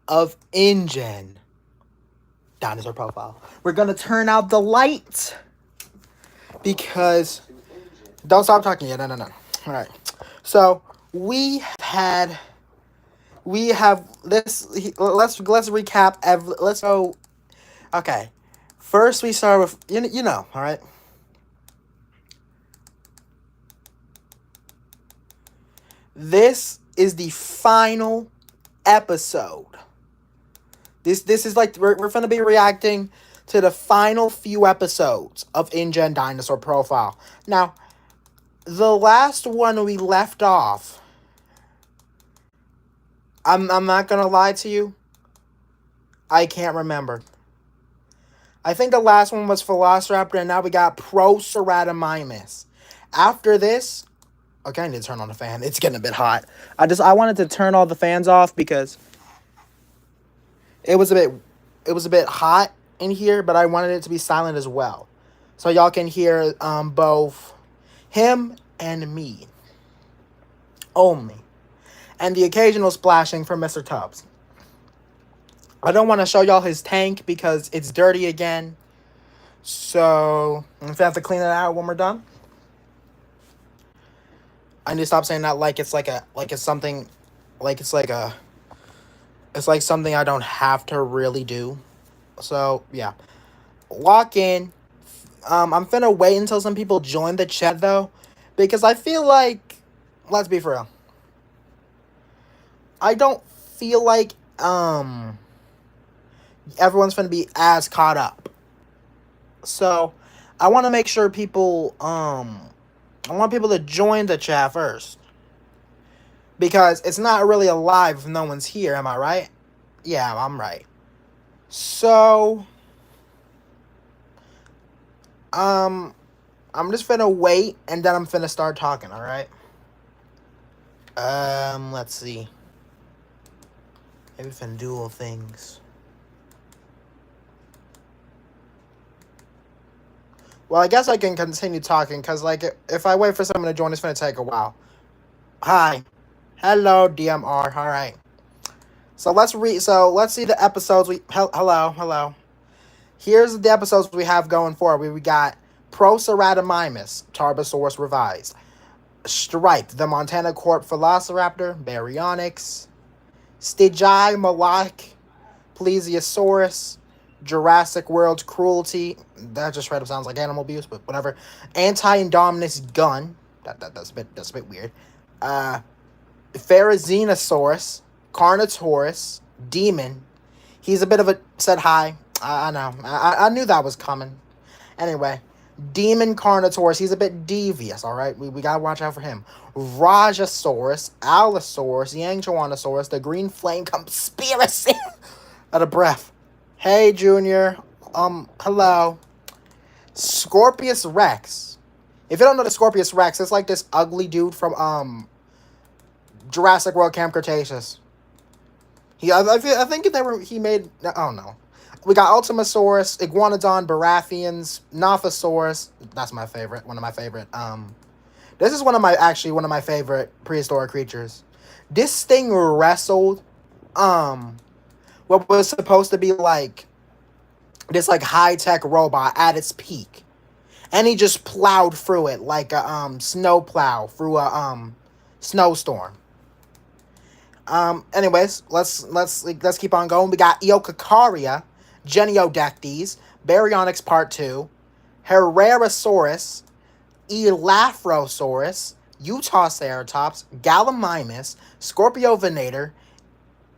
of ingen dinosaur profile. We're gonna turn out the light because don't stop talking yet. No. All right. So we have this. Let's recap. Let's go. Okay. First, we start with you know. All right. This is the final episode. This is like we're gonna be reacting to the final few episodes of InGen Dinosaur Profile. Now, the last one we left off. I'm not gonna lie to you. I can't remember. I think the last one was Velociraptor, and now we got Proceratomimus. After this, okay, I need to turn on the fan. It's getting a bit hot. I wanted to turn all the fans off because it was a bit hot in here, but I wanted it to be silent as well, so y'all can hear both him and me only, and the occasional splashing from Mr. Tubbs. I don't want to show y'all his tank because it's dirty again, so I'm gonna have to clean it out when we're done. I need to stop saying that like it's something I don't have to really do. So yeah, lock in. I'm finna wait until some people join the chat though, because I feel like, let's be for real, I don't feel like everyone's gonna be as caught up. So I want to make sure people I want people to join the chat first, because it's not really alive if no one's here. Am I right? Yeah, I'm right. So I'm just finna wait, and then I'm finna start talking. All right. Let's see. Maybe finna do little things. Well, I guess I can continue talking, because, like, if I wait for someone to join, it's going to take a while. Hi. Hello, DMR. All right. So, let's see the episodes we... Hello. Here's the episodes we have going forward. We got Proceratomimus, Tarbosaurus Revised. Striped, the Montana Corp Velociraptor, Baryonyx. Stygi Malak, Plesiosaurus. Jurassic World Cruelty. That just straight up sounds like animal abuse, but whatever. Anti-Indominus Gun. That's a bit weird. Pharazenosaurus. Carnotaurus. Demon. He's a bit of a... Said hi. I know. I knew that was coming. Anyway. Demon Carnotaurus. He's a bit devious, alright? We gotta watch out for him. Rajasaurus. Allosaurus. Yangchuanosaurus. The Green Flame Conspiracy. Out of breath. Hey, Junior. Hello. Scorpius Rex. If you don't know the Scorpius Rex, it's like this ugly dude from, Jurassic World Camp Cretaceous. I think he made, oh no. We got Ultimasaurus, Iguanodon, Baratheons, Nothosaurus. That's my favorite, one of my favorite, this is one of my favorite prehistoric creatures. This thing wrestled, what was supposed to be like this like high-tech robot at its peak, and he just plowed through it like a snow plow through a snowstorm. Anyways, let's keep on going. We got Eocacaria, Geniodectes, Baryonyx Part 2, Herrerasaurus, Elaphrosaurus, Utaceratops, Gallimimus, Scorpiovenator,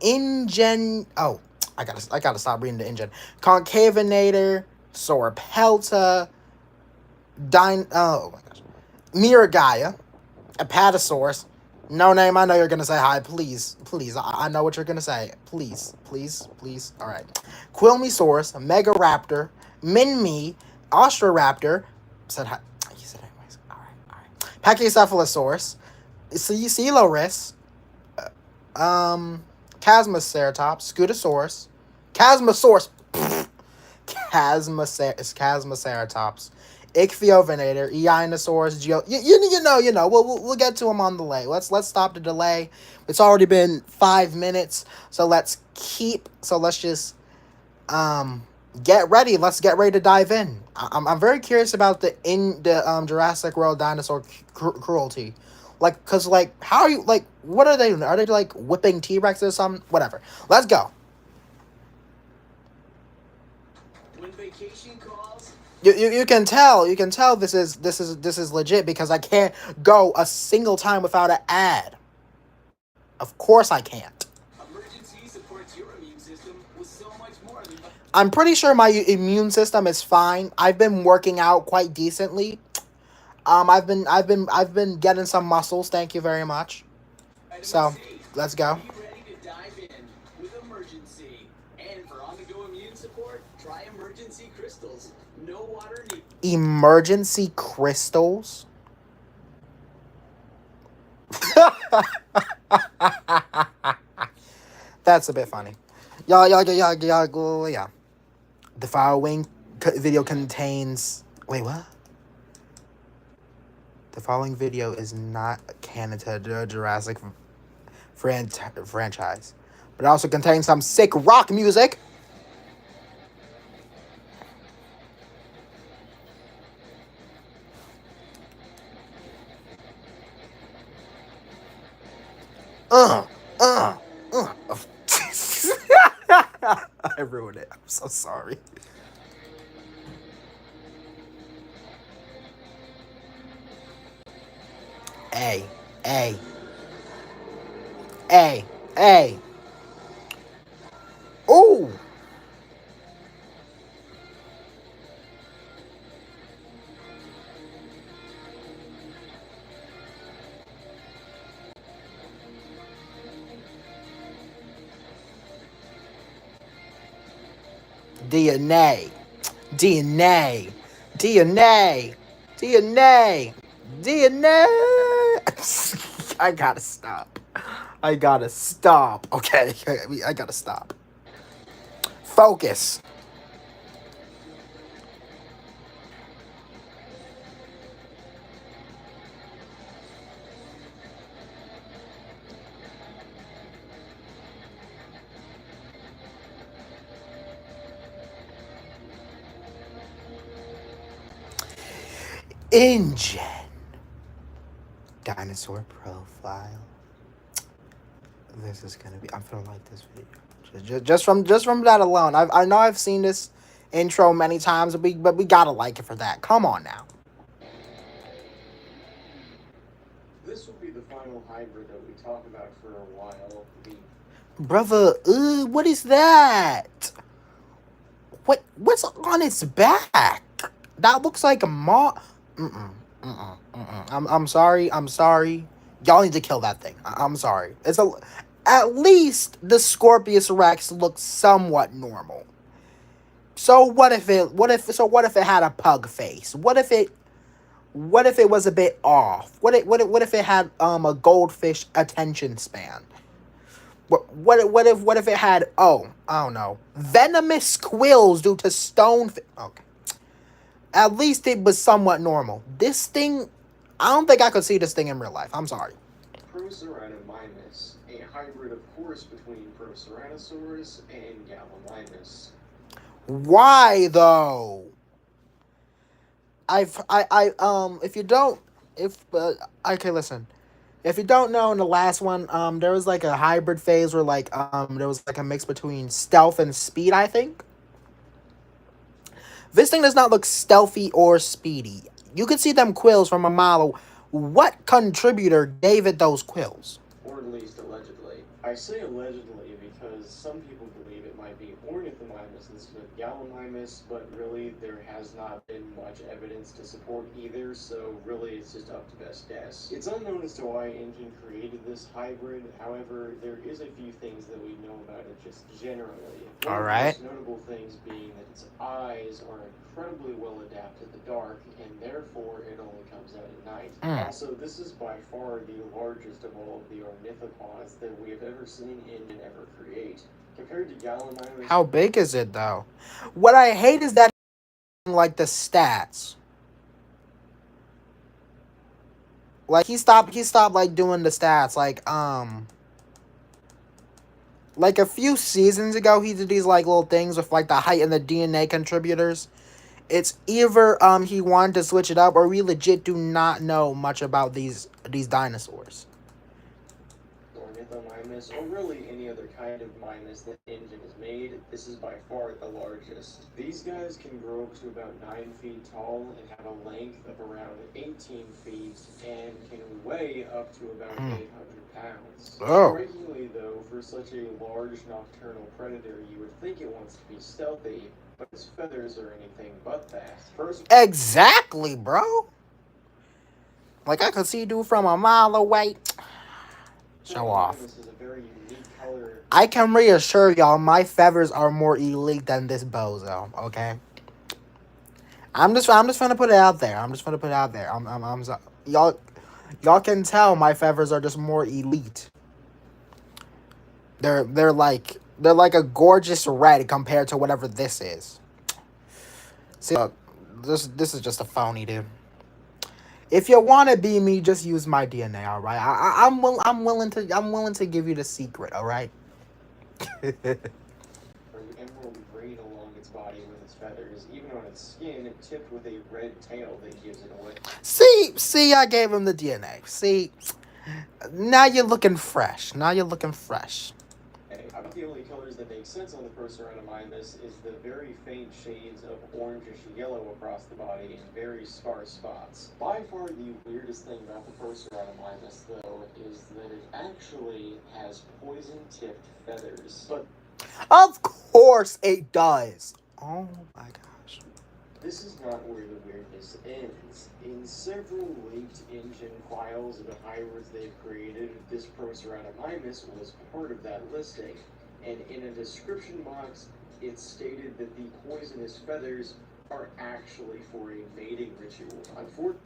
ingen... Oh, I gotta stop reading the ingen. Concavinator, Sauropelta, oh my gosh, Miragaia, Apatosaurus. No name, I know you're gonna say hi. Please. I know what you're gonna say. Please. Alright. Quilmisaurus, Megaraptor, Minmi, Ostroraptor. Said hi. You said anyways. Alright. Pachycephalosaurus, Coeloris, Chasmoceratops, Scutosaurus, Chasmosaurus, Chasmoceratops, Ichthyovenator, Einosaurus, you know. We'll get to them on the delay. Let's stop the delay. It's already been 5 minutes, so let's just get ready. Let's get ready to dive in. I'm very curious about the Jurassic World dinosaur cruelty, like, cause like, how are you, like, what are they doing? Are they like whipping T-Rex or something? Whatever. Let's go. When vacation calls, You can tell this is legit because I can't go a single time without an ad. Of course I can't. emergency supports your immune system with so much more than. I'm pretty sure my immune system is fine. I've been working out quite decently. I've been getting some muscles. Thank you very much. Vitamin So, C. let's go. Be ready to dive in with emergency. And for on-the-go immune support, try emergency crystals. No water needed. Emergency crystals. That's a bit funny. Yeah. The following video contains. Wait, what? The following video is not canon to the Jurassic franchise, but it also contains some sick rock music. Uh, uh, uh. I ruined it. I'm so sorry. A, A, A, A. Ooh. DNA, DNA, DNA, DNA, DNA. I gotta stop. I gotta stop. Okay, I gotta stop. Focus. Ingen. Dinosaur profile. This is gonna be. I'm gonna like this video. Just from that alone. I know I've seen this intro many times, but we gotta like it for that. Come on now. This will be the final hybrid that we talk about for a while. Brother, what is that? What's on its back? That looks like a I'm sorry. I'm sorry. Y'all need to kill that thing. I'm sorry. At least the Scorpius Rex looks somewhat normal. So what if it had a pug face? What if it was a bit off? What if it had a goldfish attention span? What if it had, I don't know, venomous quills due to stone? Okay, at least it was somewhat normal. This thing, I don't think I could see this thing in real life. I'm sorry. Proceratomimus, a hybrid, of course, between Proceratosaurus and Gallimimus. Why though? Listen. If you don't know, in the last one, there was like a hybrid phase where there was like a mix between stealth and speed, I think. This thing does not look stealthy or speedy. You could see them quills from a mile. What contributor gave it those quills? Or at least allegedly. I say allegedly because some people believe it might be Ornithomimus instead of Gallimimus, but really there has not been much evidence to support either, so really it's just up to best guess. It's unknown as to why Ingen created this hybrid, however, there is a few things that we know about it just generally. One of the most notable things being that its eyes are incredibly well adapted to the dark, and therefore it only comes out at night. Also, this is by far the largest of all of the ornithopods that we have ever seen Ingen ever create. Compared to Gallimimus... How big is it, though? What I hate is that, like, the stats. Like he stopped like doing the stats. Like a few seasons ago, he did these like little things with like the height and the DNA contributors. It's either he wanted to switch it up, or we legit do not know much about these dinosaurs. Ornithomimus, or really any other kind of mimus that Ingen has made, this is by far the largest. These guys can grow up to about 9 feet tall and have a length of around 18 feet and can weigh up to about 800 pounds. Oh. Strikingly though, for such a large nocturnal predator, you would think it wants to be stealthy, but its feathers are anything but that. First, Exactly, bro. Like I could see dude from a mile away. Show off. This is a very unique color. I can reassure y'all, my feathers are more elite than this bozo. Okay. I'm just gonna put it out there. Y'all can tell my feathers are just more elite. They're like a gorgeous red compared to whatever this is. See, look, this is just a phony, dude. If you want to be me, just use my DNA. All right, I'm willing to give you the secret. All right. Emerald green along its body with its feathers, even on its skin, tipped with a red tail that gives it away. See, I gave him the DNA. See, now you're looking fresh. About the only colors that make sense on the Proceratomimus is the very faint shades of orangish yellow across the body and very sparse spots. By far the weirdest thing about the Proceratomimus, though, is that it actually has poison-tipped feathers. But Of course it does. Oh my gosh. this is not where the weirdness ends. In several leaked Ingen files of the hybrids they've created, this Proceratomimus was part of that listing. And in a description box, it stated that the poisonous feathers are actually for a mating ritual. Unfortunately,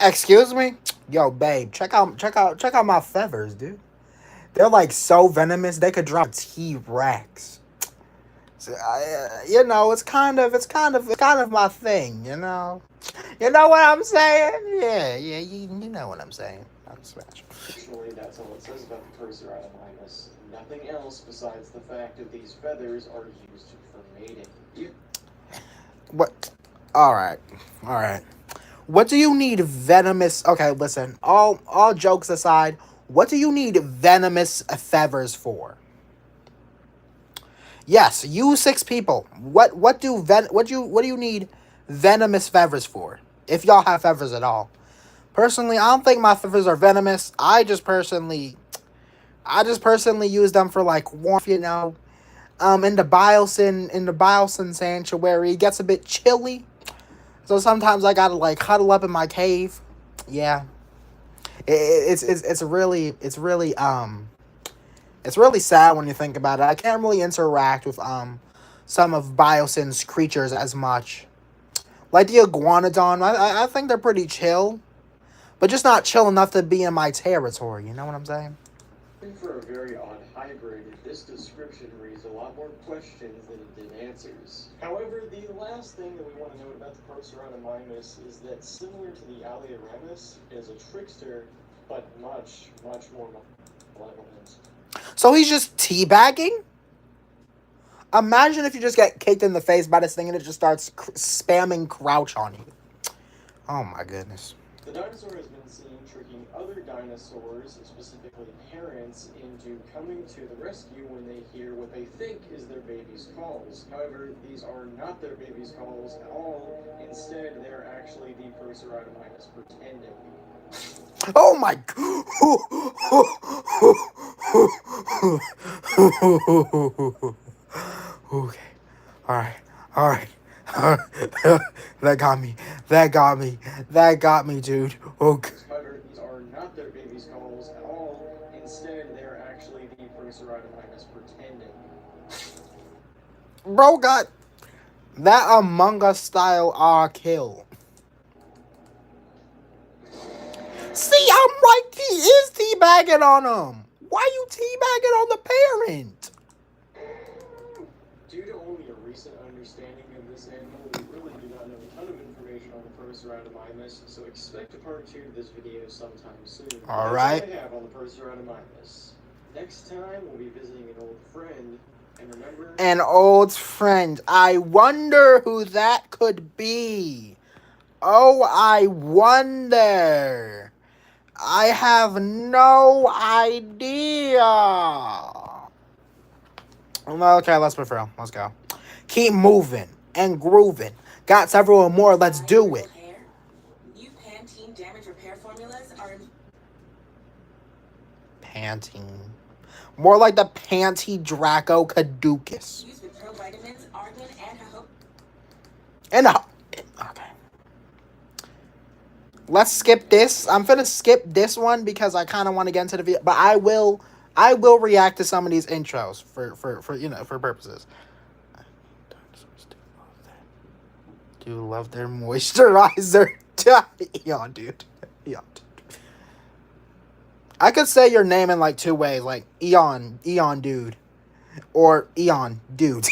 Excuse me? Yo, babe, check out my feathers, dude. They're like so venomous they could drop a T-Rex. So, it's kind of my thing, you know. You know what I'm saying? Yeah, you know what I'm saying. I'm smash. that's all it says about the Proceratomimus. Nothing else besides the fact that these feathers are used for mating. What? All right. What do you need venomous? Okay, listen. All jokes aside, what do you need venomous feathers for? Yes, you 6 people. What do you need venomous feathers for? If y'all have feathers at all. Personally, I don't think my feathers are venomous. I just personally use them for like warmth, you know. In the Biosyn sanctuary, it gets a bit chilly. So sometimes I gotta like huddle up in my cave. Yeah. It's really sad when you think about it. I can't really interact with some of Biosyn's creatures as much. Like the iguanodon, I think they're pretty chill, but just not chill enough to be in my territory. You know what I'm saying? For a very odd hybrid, this description raised a lot more questions than it did answers. However, the last thing that we want to note about the Proceratomimus is that, similar to the Alliaramus, is a trickster, but much, much more malevolent. So he's just teabagging? Imagine if you just get kicked in the face by this thing and it just starts spamming crouch on you. Oh my goodness. The dinosaur has been seen tricking other dinosaurs, specifically parents, into coming to the rescue when they hear what they think is their baby's calls. However, these are not their baby's calls at all. Instead, they're actually the Proceratomimus pretending. Oh my Okay. Alright. That got me, dude. Okay. However, these are not their baby's calls at all. Instead, they're actually the Proceratomimus pretending. Bro got that Among Us style kill. See, I'm right. He is teabagging on him. Why you teabagging on the parent? Due to only a recent understanding of this animal, we really do not know a ton of information on the Proceratomimus, so expect a part 2 of this video sometime soon. All That's right. all I have on the Proceratomimus. Next time, we'll be visiting an old friend, and remember... An old friend. I wonder who that could be. Oh, I wonder. I have no idea. Okay, let's move on. Let's go. Keep moving and grooving. Got several or more. Let's do it. New Pantene damage repair formulas are Pantene. More like the Panty Draco Caducus. used with provitamins, argan, and jojoba. And okay. Let's skip this. I'm gonna skip this one because I kind of want to get into the video, but I will react to some of these intros for for purposes. Do love their moisturizer. Eon, dude. Eon. I could say your name in like 2 ways, like Eon dude, or Eon dude.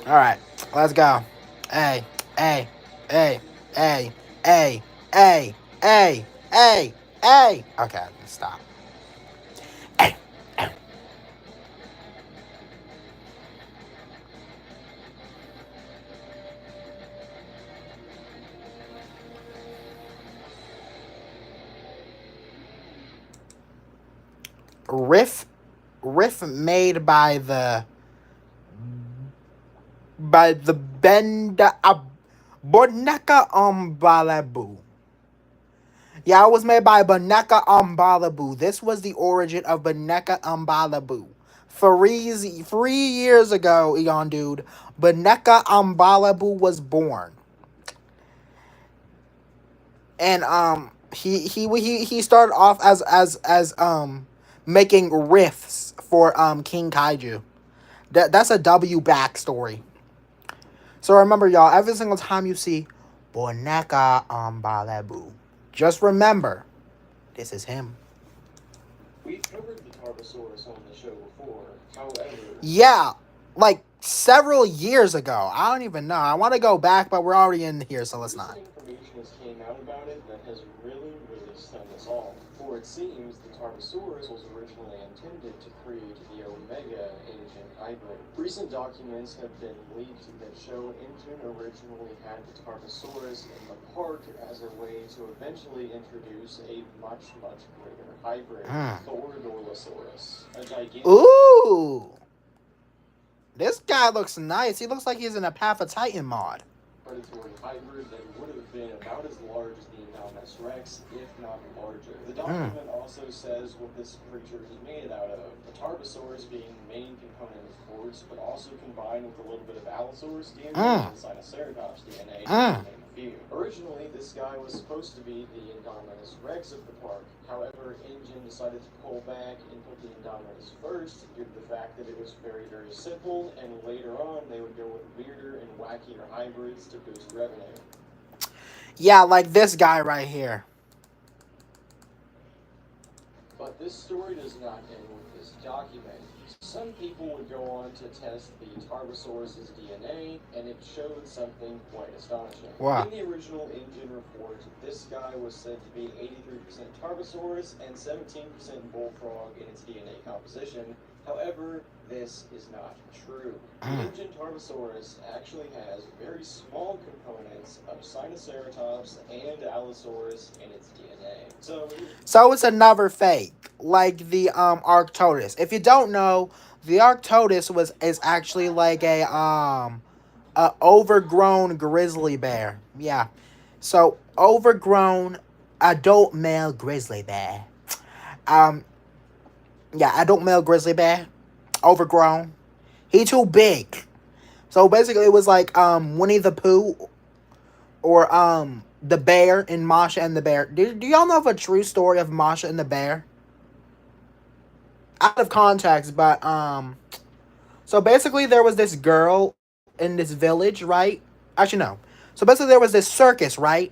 All right, let's go. Hey. Okay, stop. Hey. Riff made by the Benda Boneka Balabu. Yeah, it was made by Boneka Balabu. This was the origin of Boneka Balabu. 3 years ago, Eon dude, Boneka Balabu was born. And he started off as making riffs for King Kaiju. That's a W backstory. So remember, y'all, every single time you see Boneka Balabu, just remember, this is him. We've covered the Tarbosaurus on the show before, however... Yeah, like several years ago. I don't even know. I want to go back, but we're already in here, so let's not. Information has came out about it that has really stunned us all. For it seems the Tarbosaurus was originally intended to create the Omega Ingen hybrid. Recent documents have been leaked that show Ingen originally had the Tarbosaurus in the park as a way to eventually introduce a much greater hybrid, Thorodorlosaurus, a gigantic... Ooh! This guy looks nice. He looks like he's in a Path of Titan mod. Predatory hybrid that would have been about as large as the Indominus Rex, if not larger. The document also says what this creature is made out of. The Tarbosaurus being the main component, of course, but also combined with a little bit of Allosaurus DNA and Sinoceratops DNA, to name a few. Originally, this guy was supposed to be the Indominus Rex of the park. However, Ingen decided to pull back and put the Indominus first due to the fact that it was very simple, and later on they would go with weirder and wackier hybrids to boost revenue. Yeah, like this guy right here. But this story does not end with this document. Some people would go on to test the Tarbosaurus' DNA, and it showed something quite astonishing. Wow. In the original Ingen report, this guy was said to be 83% Tarbosaurus and 17% bullfrog in its DNA composition. However, this is not true. The Ingen Tarbosaurus actually has very small components of Sinoceratops and Allosaurus in its DNA. So it's another fake, like the Arctodus. If you don't know, the Arctodus is actually like a overgrown grizzly bear. Yeah. So overgrown adult male grizzly bear. Yeah, adult male grizzly bear. Overgrown. He too big. So basically it was like Winnie the Pooh or the bear in Masha and the Bear. Do y'all know of a true story of Masha and the Bear? Out of context, but so basically there was this girl in this village, right? Actually no. So basically there was this circus, right?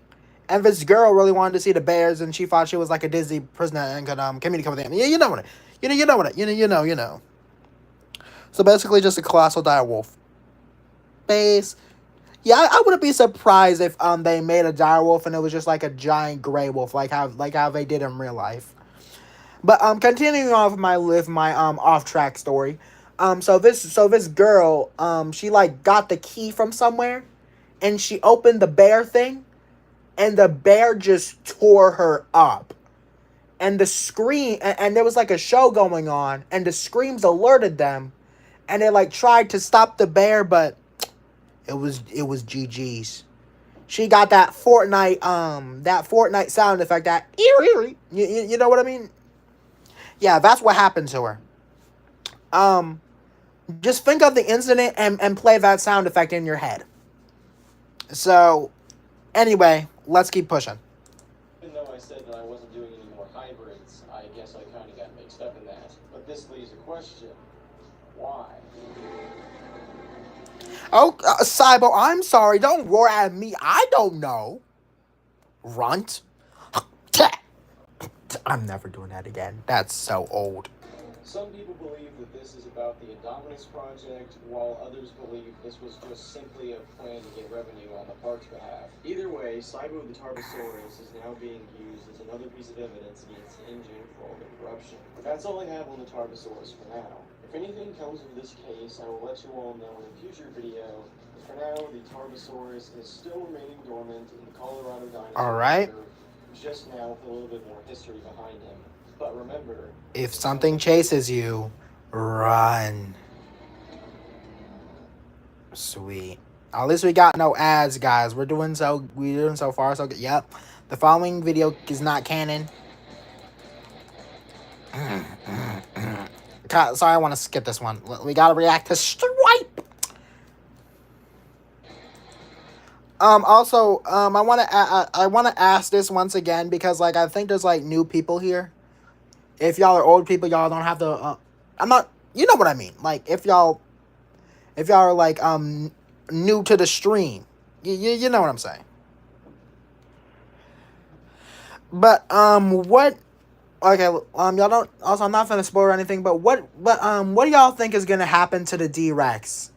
And this girl really wanted to see the bears, and she thought she was like a Disney prisoner and could communicate with them. Yeah, you know what? You know. So basically, just a colossal dire wolf. Base. Yeah, I wouldn't be surprised if they made a dire wolf and it was just like a giant gray wolf, like how they did in real life. But continuing on with my off track story. So this girl she like got the key from somewhere, and she opened the bear thing, and the bear just tore her up. And the scream, and there was like a show going on, and the screams alerted them, and they like tried to stop the bear, but it was GG's. She got that Fortnite sound effect, that you know what I mean? Yeah, that's what happened to her. Um, just think of the incident and play that sound effect in your head. So, anyway, let's keep pushing. Even though I said that I wasn't doing any more hybrids, I guess I kind of got mixed up in that. But this leaves a question. Why? Oh, Cybo, I'm sorry. Don't roar at me. I don't know. Runt. I'm never doing that again. That's so old. Some people believe that this is about the Indominus Project, while others believe this was just simply a plan to get revenue on the park's behalf. Either way, Cybo the Tarbosaurus is now being used as another piece of evidence against Ingen for all the corruption. But that's all I have on the Tarbosaurus for now. If anything comes of this case, I will let you all know in a future video. But for now, the Tarbosaurus is still remaining dormant in the Colorado Dinosaur Alright. Reserve, just now with a little bit more history behind him. But remember, If something chases you, run. Sweet. At least we got no ads, guys. We're doing so far so good. Yep. The following video is not canon. Sorry, I want to skip this one. We gotta react to Stripe. Also, I wanna ask this once again, because like I think there's like new people here. If y'all are old people, y'all don't have to. I'm not. You know what I mean. Like if y'all are like new to the stream, you know what I'm saying. But what? Okay, y'all don't. Also, I'm not gonna spoil anything. But what do y'all think is gonna happen to the D-Rex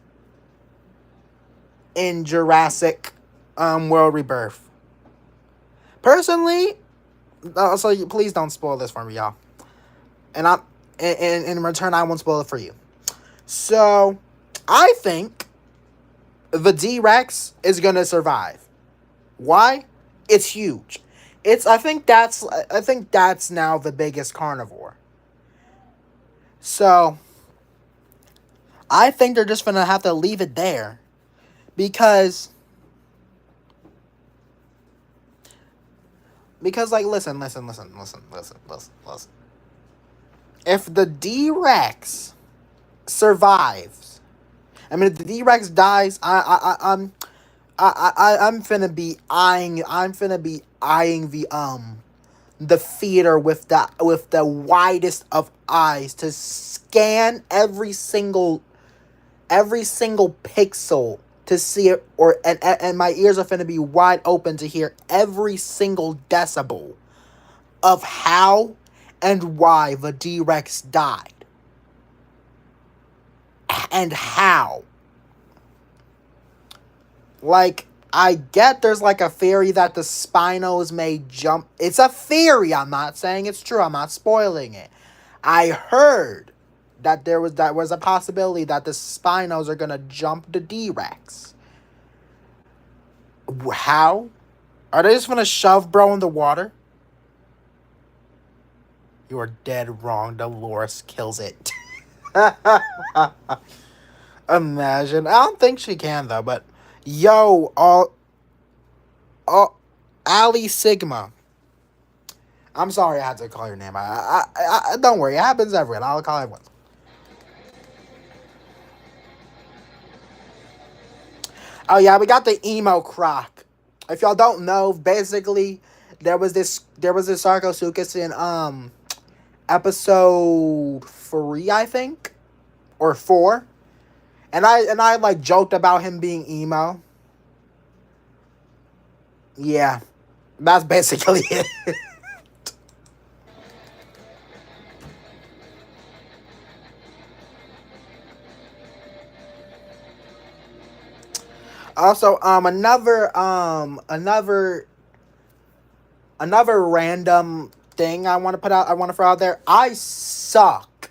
in Jurassic World Rebirth? Personally, so please don't spoil this for me, y'all. And in return, I won't spoil it for you. So, I think the D-Rex is gonna survive. Why? It's huge. I think that's now the biggest carnivore. So, I think they're just gonna have to leave it there, because like listen. If the D-Rex survives, I mean, if the D-Rex dies, I'm finna be eyeing the theater with the widest of eyes to scan every single pixel to see it, and my ears are finna be wide open to hear every single decibel of how and why the D-Rex died. And how. Like, I get there's like a theory that the Spinos may jump. It's a theory. I'm not saying it's true. I'm not spoiling it. I heard that there was a possibility that the Spinos are gonna jump the D-Rex. How? Are they just gonna shove bro in the water? You are dead wrong. Dolores kills it. Imagine. I don't think she can though, but yo, Ali Sigma. I'm sorry I had to call your name. I don't worry. It happens everyone. I'll call everyone. Oh yeah, we got the emo croc. If y'all don't know, basically there was this Sarcosuchus in episode 3, I think, or 4, and I like joked about him being emo. Yeah, that's basically it. Also, another random thing I want to throw out there. I suck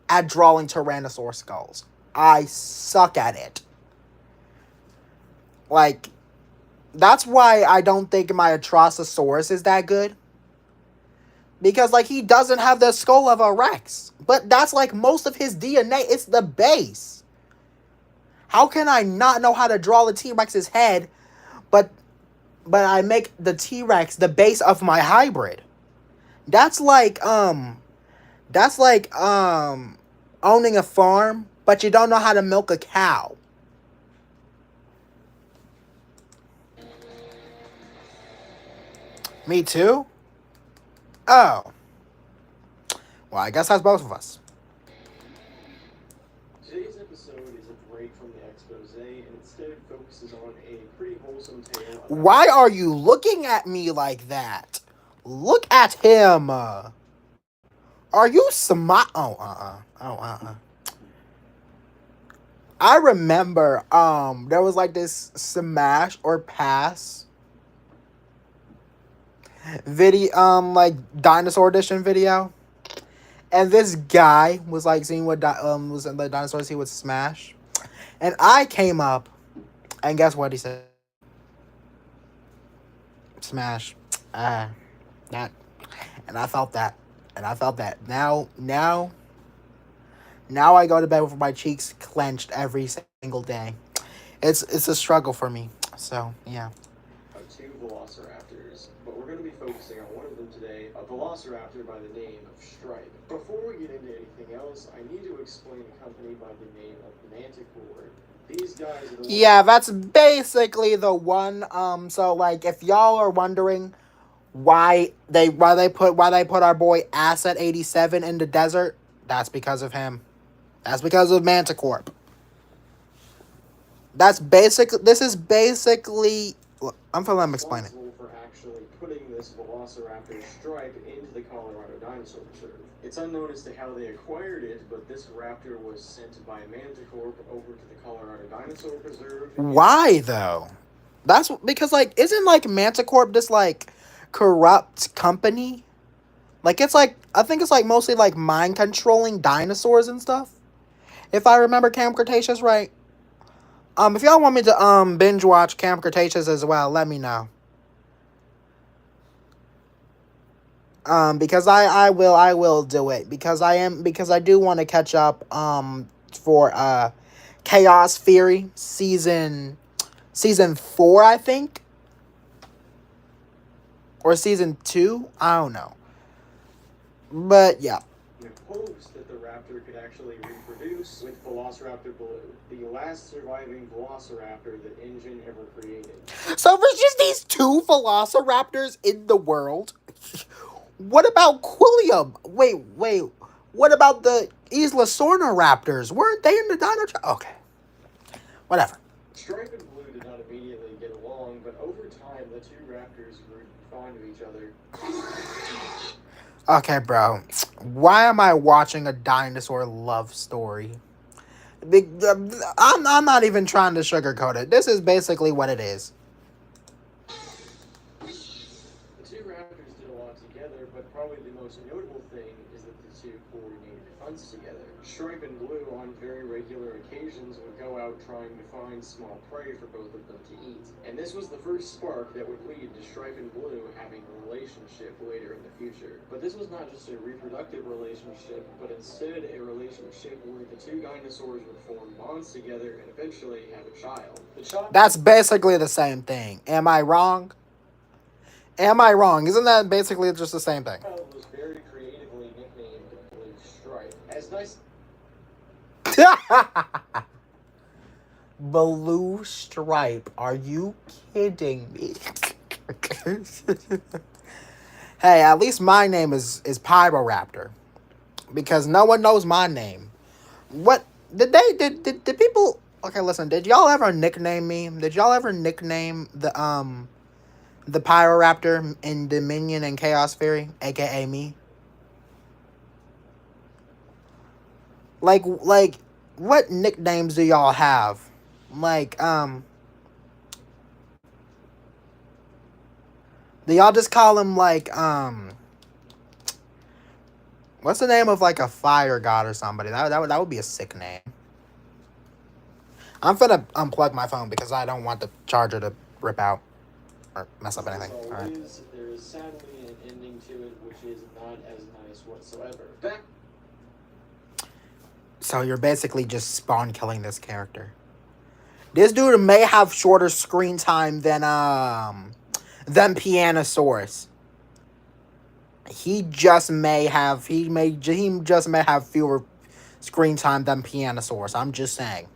at drawing Tyrannosaur skulls. I suck at it. Like, that's why I don't think my Atrocosaurus is that good. Because, like, he doesn't have the skull of a Rex. But that's, like, most of his DNA. It's the base. How can I not know how to draw the T-Rex's head, but I make the T-Rex the base of my hybrid? That's like, owning a farm, but you don't know how to milk a cow. Me too? Oh. Well, I guess that's both of us. Today's episode is a break from the expose and instead focuses on a pretty wholesome tale about... Why are you looking at me like that? Look at him. Are you I remember, there was like this smash or pass video, like dinosaur edition video. And this guy was like seeing what was in the dinosaurs he would smash. And I came up, and guess what he said? Smash. That. And I felt that. Now I go to bed with my cheeks clenched every single day. It's a struggle for me. So, yeah. Two velociraptors, but we're going to be focusing on one of them today, a velociraptor by the name of Stripe. Before we get into anything else, I need to explain a company by the name of Manticore. These guys are the Yeah, that's basically the one. So like, if y'all are wondering why they put our boy Asset 87 in the desert, that's because of him. That's because of Manticorp. This is basically. I'm explaining. responsible for actually putting this velociraptor Stripe into the Colorado Dinosaur Reserve. It's unknown as to how they acquired it, but this raptor was sent by Manticorp over to the Colorado Dinosaur Reserve. Why though? That's because like isn't like Manticorp this like corrupt company? Like it's like I think it's like mostly like mind controlling dinosaurs and stuff. If I remember Camp Cretaceous right. If y'all want me to binge watch Camp Cretaceous as well, let me know. Because I will do it because I do want to catch up for Chaos Theory season 4, I think, or season 2, I don't know, but yeah. In hopes that the raptor could actually reproduce with Velociraptor Blue, the last surviving velociraptor that Ingen ever created. So there's just these 2 velociraptors in the world. What about Quillium? Wait. What about the Isla Sorna raptors? Weren't they in the dino? Okay. Whatever. Stripe and Blue did not immediately get along, but over time the two raptors grew fond of each other. Okay, bro. Why am I watching a dinosaur love story? I'm not even trying to sugarcoat it. This is basically what it is. The two raptors did a lot together, but probably the most notable thing is that the two coordinated hunts together. Stripe and Blue, on very regular occasions, would go out trying to find small prey for both of them to eat. And this was the first spark that would lead to Stripe and Blue having a relationship later in the future. But this was not just a reproductive relationship, but instead a relationship where the two dinosaurs would form bonds together and eventually have a child. That's basically the same thing. Am I wrong? Isn't that basically just the same thing? The child was very creatively nicknamed Blue Stripe. As nice... Blue Stripe. Are you kidding me? Hey, at least my name is Pyroraptor. Because no one knows my name. What did people okay, listen, did y'all ever nickname me? Did y'all ever nickname the Pyroraptor in Dominion and Chaos Theory, aka me? Like what nicknames do y'all have? Like Do y'all just call him like what's the name of like a fire god or somebody? That would be a sick name. I'm finna unplug my phone because I don't want the charger to rip out or mess up anything. As All right. always, there is sadly an ending to it which is not as nice whatsoever. Back So you're basically just spawn killing this character. This dude may have shorter screen time than Pianosaurus. He just may have fewer screen time than Pianosaurus. I'm just saying.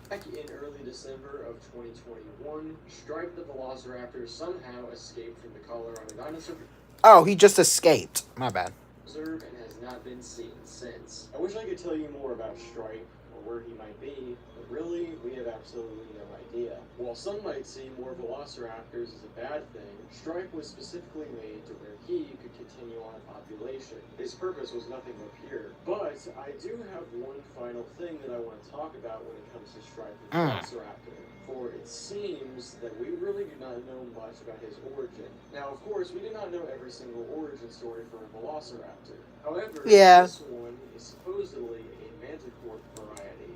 Back in early December of 2021, Stripe the Velociraptor somehow escaped from the collar on a dinosaur Oh, he just escaped. My bad. reserve and has not been seen since. I wish I could tell you more about Stripe or where he might be, but really, we have absolutely no idea. While some might see more velociraptors as a bad thing, Stripe was specifically made to where he could continue on population. His purpose was nothing but pure. But I do have one final thing that I want to talk about when it comes to Stripe the Velociraptor. For it seems that we really do not know much about his origin. Now, of course, we do not know every single origin story for a velociraptor. However, this one is supposedly a manticore variety.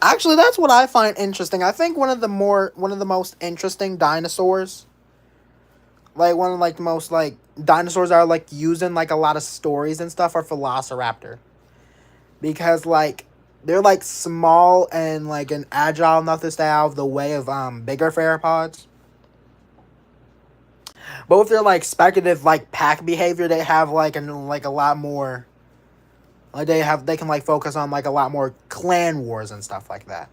Actually, that's what I find interesting. I think one of the most interesting dinosaurs, like one of like the most like dinosaurs that are like used in like a lot of stories and stuff, are Velociraptor, because like they're like small and like an agile enough to stay out of the way of bigger theropods. But with their like speculative like pack behavior, they have like a lot more. Like they can like focus on like a lot more clan wars and stuff like that.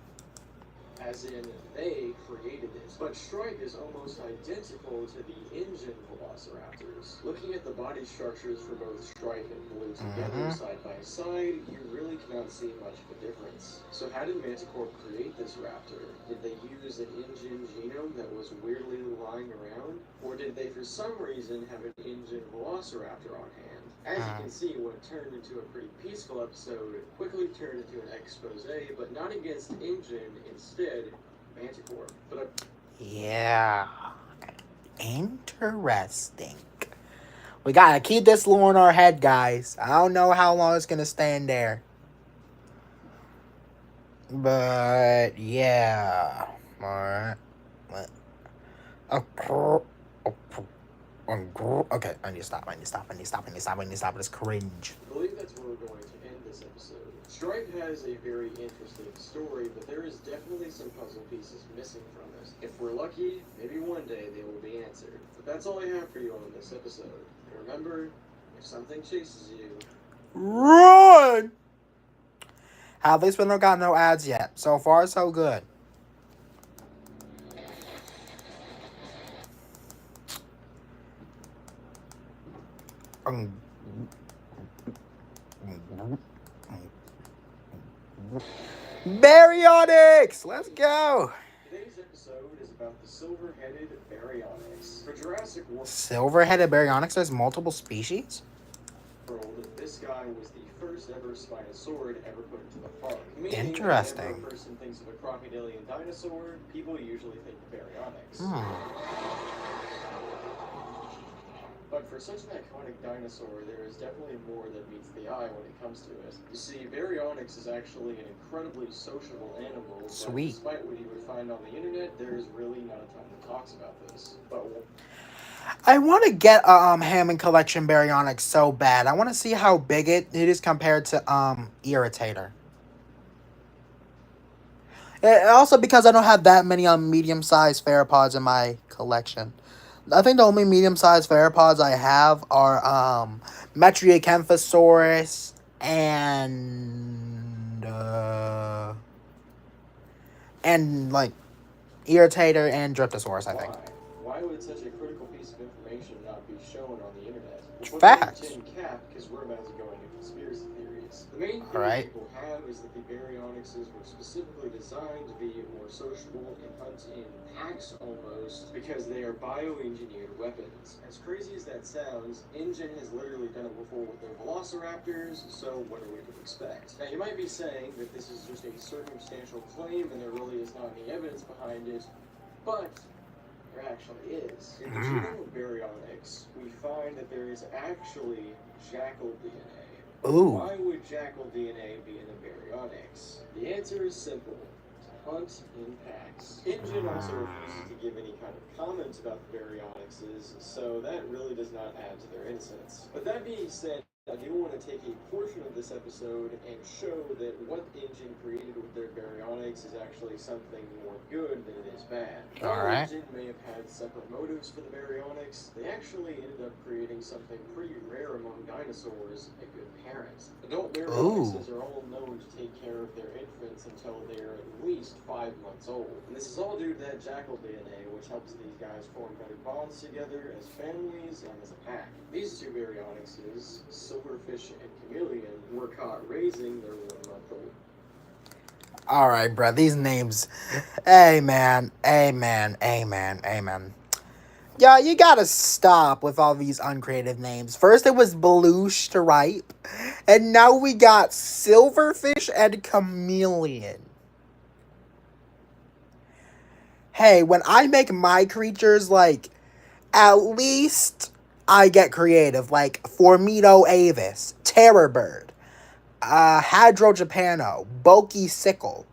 As in, they created it. But Stripe is almost identical to the ingen velociraptors. Looking at the body structures for both Stripe and Blue together side by side, you really cannot see much of a difference. So how did Manticore create this raptor? Did they use an ingen genome that was weirdly lying around? Or did they for some reason have an ingen velociraptor on hand? As you can see, what turned into a pretty peaceful episode quickly turned into an expose, but not against Ingen, instead, Manticore. Yeah. Interesting. We gotta keep this lore in our head, guys. I don't know how long it's gonna stay in there. But, yeah. Alright. Okay, I need to stop. It's cringe. I believe that's where we're going to end this episode. Stripe has a very interesting story, but there is definitely some puzzle pieces missing from it. If we're lucky, maybe one day they will be answered. But that's all I have for you on this episode. And remember, if something chases you, run! At least we don't got no ads yet. So far, so good. Baryonyx! Let's go! today's episode is about the silver-headed Baryonyx. For Jurassic World, Silver-headed Baryonyx has multiple species? this guy was the first ever Spinosaurid ever put into the park. Meaning Interesting. whenever a person thinks of a crocodilian dinosaur, people usually think of Baryonyx. But for such an iconic dinosaur, there is definitely more that meets the eye when it comes to it. You see, Baryonyx is actually an incredibly sociable animal, Sweet. But despite what you would find on the internet, there is really not a ton that talks about this. But I want to get a Hammond Collection Baryonyx so bad. I want to see how big it is compared to Irritator. Also because I don't have that many medium-sized theropods in my collection. I think the only medium-sized theropods I have are Metriacanthosaurus and like Irritator and Dryptosaurus, I think. Why would such a critical piece of information not be shown on the internet? We'll Facts. put it in cap because we're about to go into conspiracy theories. The main theory people have is that the Baryonyxes were specifically designed to be more sociable and hunt in packs almost because they are bioengineered weapons. As crazy as that sounds, Ingen has literally done it before with their velociraptors, so what are we to expect? Now you might be saying that this is just a circumstantial claim and there really is not any evidence behind it, but there actually is. In the genome of baryonyx, we find that there is actually jackal DNA. Ooh. Why would jackal DNA be in the baryonyx? The answer is simple. To hunt in packs. Ingen also refuses to give any kind of comments about the baryonyxes, so that really does not add to their innocence. But that being said, I do want to take a portion of this episode and show that what Ingen created with their baryonyx is actually something more good than it is bad. Alright. Ingen may have had separate motives for the baryonyx, they actually ended up creating something pretty rare among dinosaurs, a good parent. Adult baryonyxes are all known to take care of their infants until they're at least 5 months old. And this is all due to that jackal DNA, which helps these guys form better bonds together as families and as a pack. These two baryonyxes, Silverfish and Chameleon, were caught raising their 1-month-old. Alright, bro. These names. Amen. Amen. Amen. Amen. Yo, you gotta stop with all these uncreative names. First it was Belush to Ripe, and now we got Silverfish and Chameleon. Hey, when I make my creatures, like, at least I get creative. Like, Formido Avis, Terror Bird, Hadro Japano, Bulky Sickle,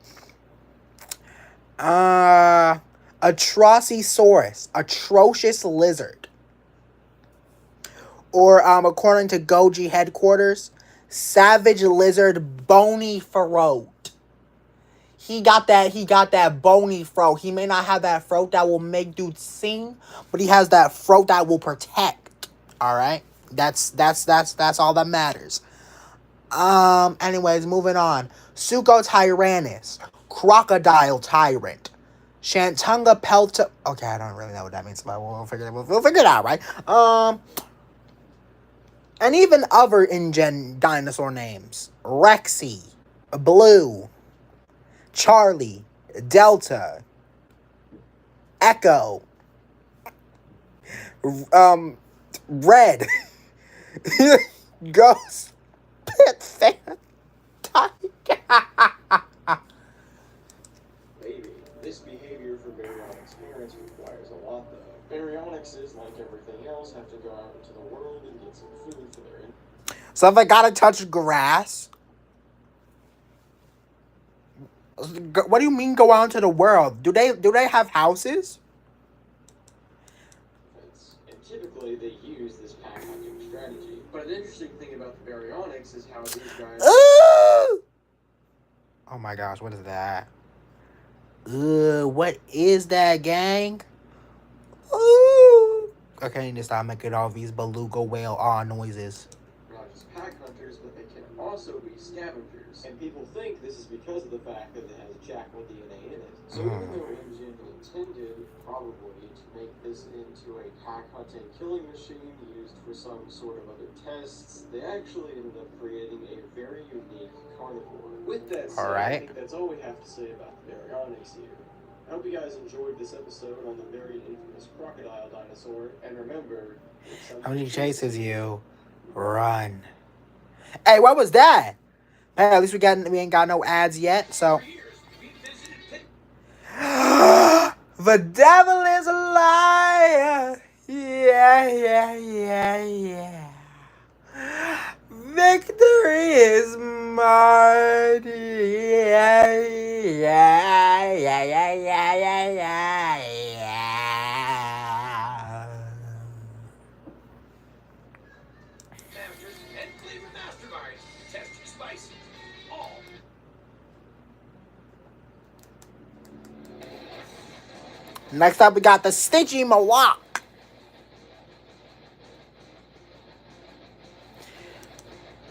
Atrocisaurus, Atrocious Lizard. Or, according to Goji headquarters, Savage Lizard Bony Throat. He got that bony throat. He may not have that throat that will make dudes sing, but he has that throat that will protect. Alright? That's all that matters. Anyways, moving on. Suco Tyrannus, Crocodile Tyrant, Shantunga Pelta. Okay, I don't really know what that means, but we'll figure it out, right? And even other InGen dinosaur names. Rexy, Blue, Charlie, Delta, Echo, Red, Ghost, Pit Fan, Maybe. This behavior for baryonyx parents requires a lot, though. Baryonyxes, like everything else, have to go out into the world and get some food for their So if I gotta touch grass, what do you mean go out into the world? Do they have houses? infants. And typically they use this pack hunting strategy. But an interesting thing about the baryonyx is how these guys... Ooh! Oh my gosh, what is that? What is that, gang? Ooh. Okay, I need to stop making all these beluga whale noises. Not just pack hunters, but they can also be scavengers. And people think this is because of the fact that it has jackal DNA in it. So even though InGen intended, probably, to make this into a pack hunting killing machine used for some sort of other tests, they actually ended up creating a very unique carnivore. With that said, I think that's all we have to say about the baryonyx here. I hope you guys enjoyed this episode on the very infamous crocodile dinosaur, and remember... When he chases you, run. Hey, what was that? Hey, at least we ain't got no ads yet, so... The devil is a liar. Yeah. Victory is mine. Yeah. Masters and flavor masterminds. Testy spicy. All. Next up, we got the Stitchy Mawak.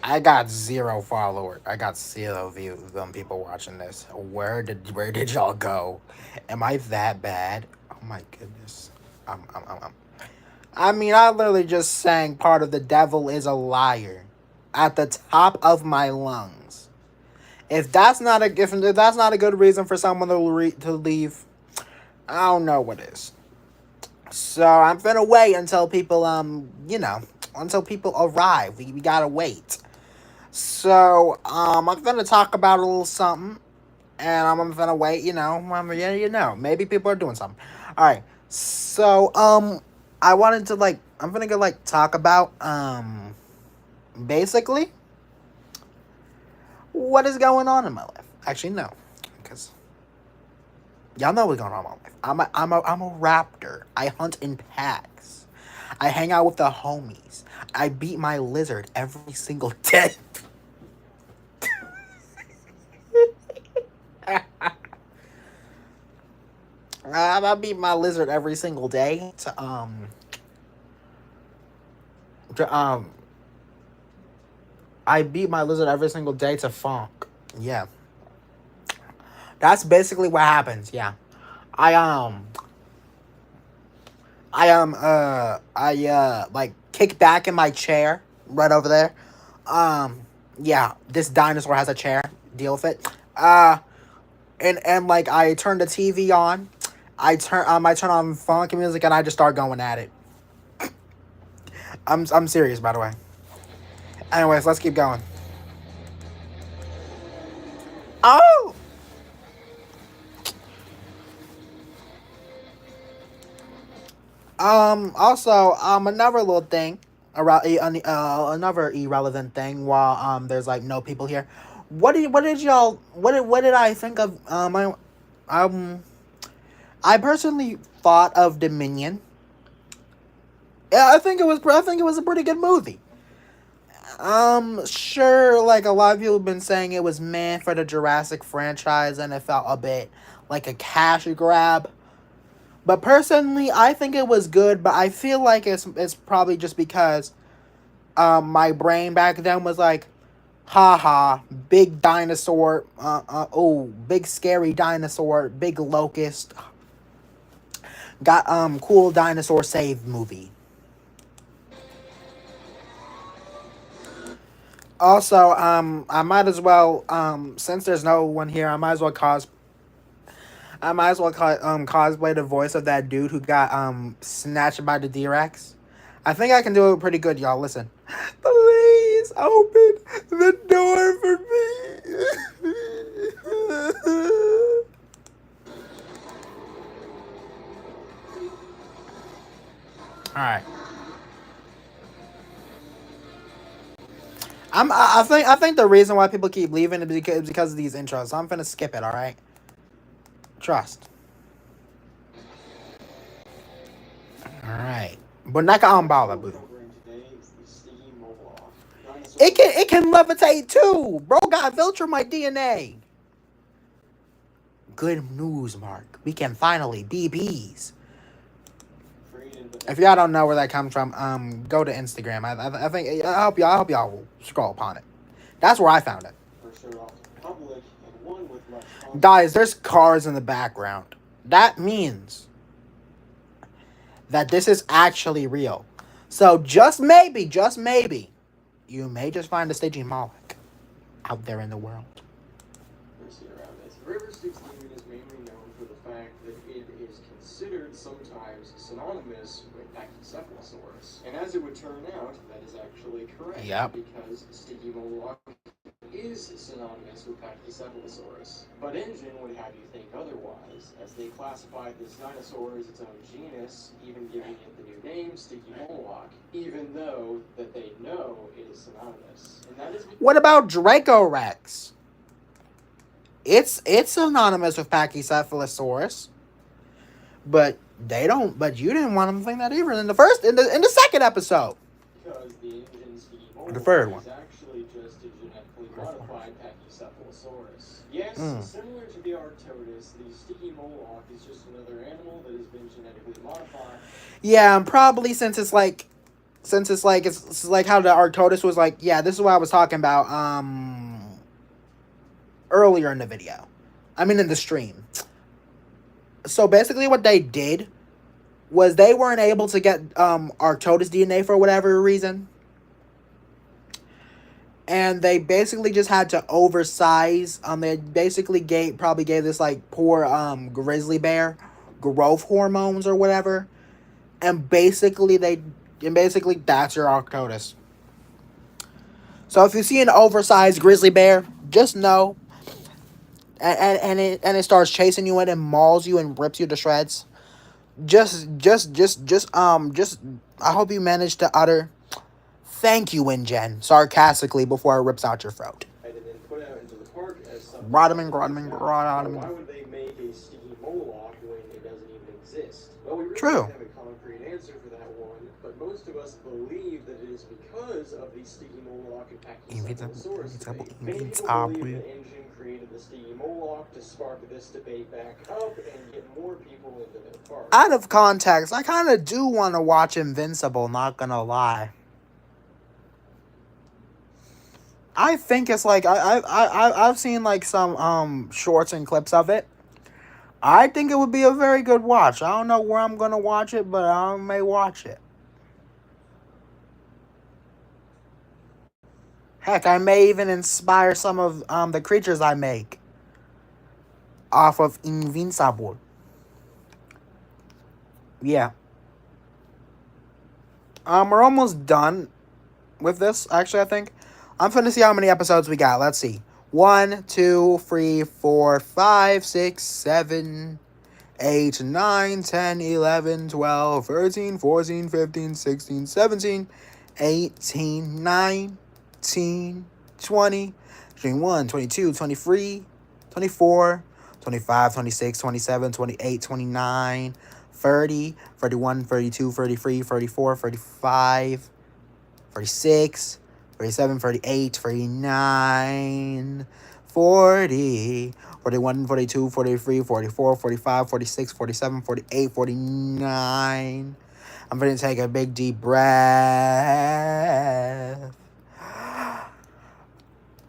I got 0 followers. I got 0 views. People watching this. Where did y'all go? Am I that bad? Oh my goodness. I mean, I literally just sang part of "The Devil Is a Liar" at the top of my lungs. If that's not a good reason for someone to leave, I don't know what is. So I'm gonna wait until people until people arrive. We gotta wait. So I'm gonna talk about a little something, and I'm gonna wait. Maybe people are doing something. All right. So, I wanted to I'm gonna go talk about basically what is going on in my life. Actually, no, because y'all know what's going on in my life. I'm a raptor. I hunt in packs. I hang out with the homies. I beat my lizard every single day. I beat my lizard every single day to I beat my lizard every single day to funk. Yeah. That's basically what happens, yeah. I kick back in my chair right over there. Yeah, this dinosaur has a chair. Deal with it. And I turn the TV on. I turn on funk music and I just start going at it. I'm serious, by the way. Anyways, let's keep going. Oh. Also, another little thing, around another irrelevant thing. While there's no people here. What did I think of um I personally thought of Dominion. Yeah, I think it was a pretty good movie. Sure, a lot of people have been saying it was meant for the Jurassic franchise and it felt a bit like a cash grab. But personally, I think it was good, but I feel like it's probably just because my brain back then was like, haha, big dinosaur, big scary dinosaur, big locust, got cool dinosaur save movie. Also, I might as well, since there's no one here, I might as well cosplay the voice of that dude who got snatched by the D-Rex. I think I can do it pretty good, y'all. Listen. Please open the door for me. Alright. I think the reason why people keep leaving is because of these intros. So I'm finna skip it, alright? Trust. Alright. Bunaka Ambala, boo. It can levitate too. Bro got filter my DNA. Good news, Mark. We can finally be bees. If y'all don't know where that comes from, go to Instagram. I think I hope y'all will scroll upon it. That's where I found it. Guys, there's cars in the background. That means that this is actually real. So just maybe, you may just find a staging Moloch out there in the world. River Styx demon is mainly known for the fact that it is considered sometimes synonymous with Pachycephalosaurus. And as it would turn out, that is actually correct. Yep. Because Sticky Moloch is synonymous with Pachycephalosaurus. But Ingen would have you think otherwise, as they classified this dinosaur as its own genus, even giving it the new name Sticky Moloch, even though that they know it is synonymous. And that is what about Dracorex? It's synonymous with Pachycephalosaurus, but you didn't want them to think that either in the second episode. Because the Ingen Sticky Moloch The third one. is actually just a genetically modified Pachycephalosaurus. Yes, similar to the Arctodus, the Sticky Moloch is just another animal that has been genetically modified. Yeah, and probably since it's like how the Arctodus was like, yeah, this is what I was talking about earlier in the video. I mean in the stream. So basically what they did was they weren't able to get Arctodus DNA for whatever reason. And they basically just had to oversize. They basically probably gave this poor grizzly bear growth hormones or whatever. And basically that's your Arctodus. So if you see an oversized grizzly bear, just know, and it starts chasing you and mauls you and rips you to shreds, I hope you managed to utter thank you, Ingen, sarcastically before it rips out your throat. And then put out into the park as something. Rodman. Why would they make a sticky moloch when it doesn't even exist? Well, we really True. don't have a concrete answer for that one, but most of us believe that it is because of the sticky moloch attacking Spinosaurus debate. Many people believe that Ingen created the sticky moloch to spark this debate back up and get more people into their park. Out of context, I kind of do want to watch Invincible, not gonna lie. I think it's like I've seen like some shorts and clips of it. I think it would be a very good watch. I don't know where I'm gonna watch it, but I may watch it. Heck, I may even inspire some of the creatures I make off of Invincible. Yeah. We're almost done with this. Actually, I think I'm finna see how many episodes we got. Let's see. 1, 2, 3, 4, 5, 6, 7, 8, 9, 10, 11, 12, 13, 14, 15, 16, 17, 18, 19, 20, 21, 22, 23, 24, 25, 26, 27, 28, 29, 30, 31, 32, 33, 34, 35, 36, 37, 38, 39, 40, 41, 42, 43, 44, 45, 46, 47, 48, 49. I'm going to take a big deep breath.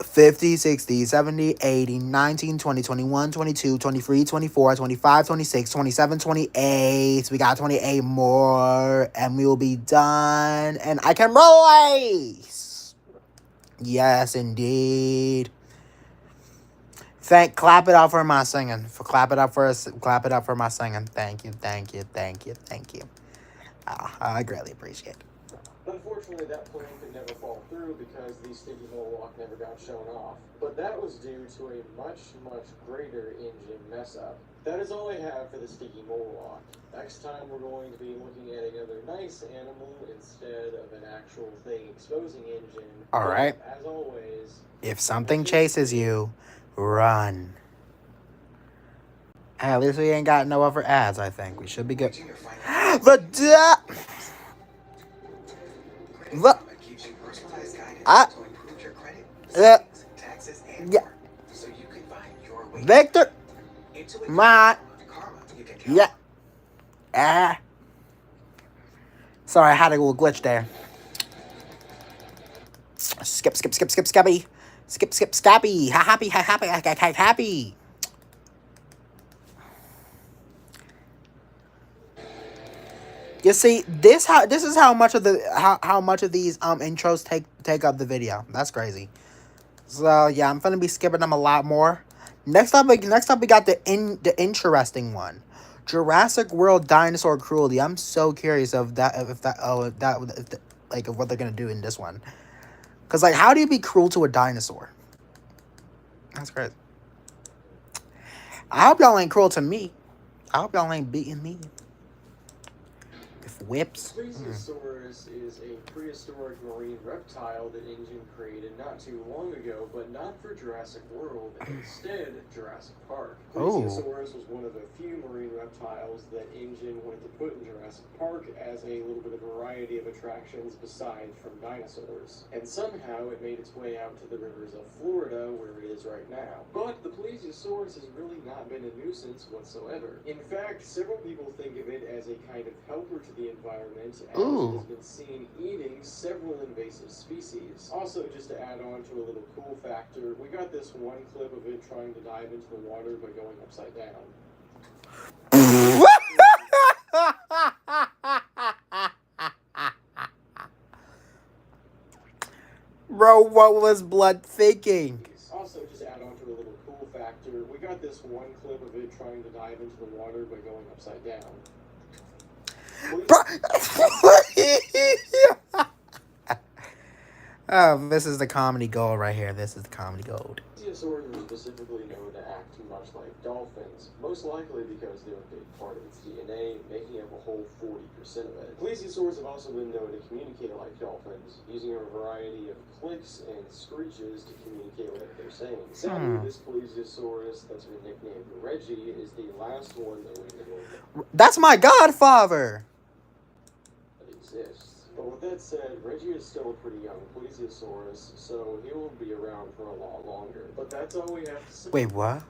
50, 60, 70, 80, 19, 20, 21, 22, 23, 24, 25, 26, 27, 28. We got 28 more, and we will be done, and I can release. Yes, indeed. Clap it up for my singing. Clap it up for my singing. Thank you. I greatly appreciate it. Unfortunately, that plan could never fall through because the sticky moloch never got shown off. But that was due to a much, much greater Ingen mess-up. That is all I have for the sticky moloch. Next time we're going to be looking at another nice animal instead of an actual thing exposing Ingen. Alright. As always, if something chases you, run. Hey, at least we ain't got no other ads, I think. We should be good. Victor. Sorry, I had a little glitch there. Skip, Scabby. Skip, Scabby. Happy. You see, this is how much of these intros take up the video. That's crazy. So yeah, I'm gonna be skipping them a lot more. Next up we got the interesting one, Jurassic World dinosaur cruelty. I'm so curious of what they're gonna do in this one. Cause like, how do you be cruel to a dinosaur? That's crazy. I hope y'all ain't cruel to me. I hope y'all ain't beating me. Whips. Plesiosaurus is a prehistoric marine reptile that Ingen created not too long ago, but not for Jurassic World, instead Jurassic Park. Plesiosaurus was one of a few marine reptiles that Ingen wanted to put in Jurassic Park as a little bit of variety of attractions beside from dinosaurs. And somehow it made its way out to the rivers of Florida, where it is right now. But the Plesiosaurus has really not been a nuisance whatsoever. In fact, several people think of it as a kind of helper to the environment, as it has been seen eating several invasive species. Also, just to add on to a little cool factor, we got this one clip of it trying to dive into the water by going upside down. Bro, what was Blood thinking? Also, just to add on to a little cool factor, we got this one clip of it trying to dive into the water by going upside down. Oh, this is the comedy gold right here. This is the comedy gold. Plesiosaurs are specifically known to act much like dolphins, most likely because they're a big part of its DNA, making up a whole 40% of it. Plesiosaurs have also been known to communicate like dolphins, using a variety of clicks and screeches to communicate what they're saying. Sadly, this plesiosaurus that's been nicknamed Reggie is the last one that we know of That's my godfather. that exists. But with that said, Reggie is still a pretty young plesiosaurus, so he won't be around for a lot longer. But that's all we have to say. Wait, what?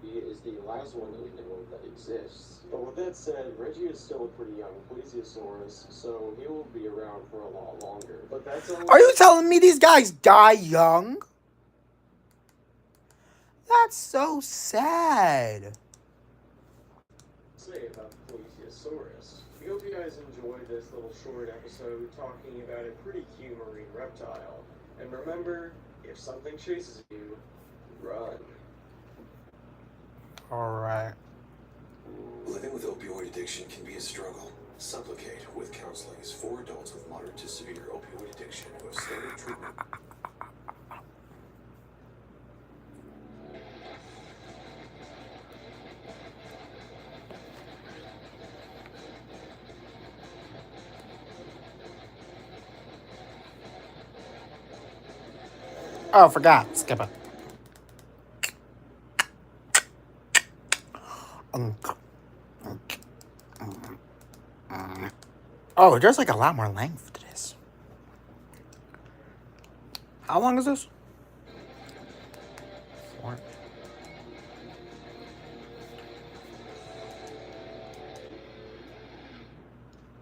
He is the last one that we know of that exists. But with that said, Reggie is still a pretty young plesiosaurus, so he won't be around for a lot longer. But that's all. Are you telling me these guys die young? That's so sad. Say about the plesiosaurus. We hope you guys enjoyed this little short episode talking about a pretty cute marine reptile. And remember, if something chases you, run. Alright. Living with opioid addiction can be a struggle. Supplicate with counseling is for adults with moderate to severe opioid addiction who have started treatment. Oh, forgot. Skip it. Oh, there's like a lot more length to this. How long is this? 4.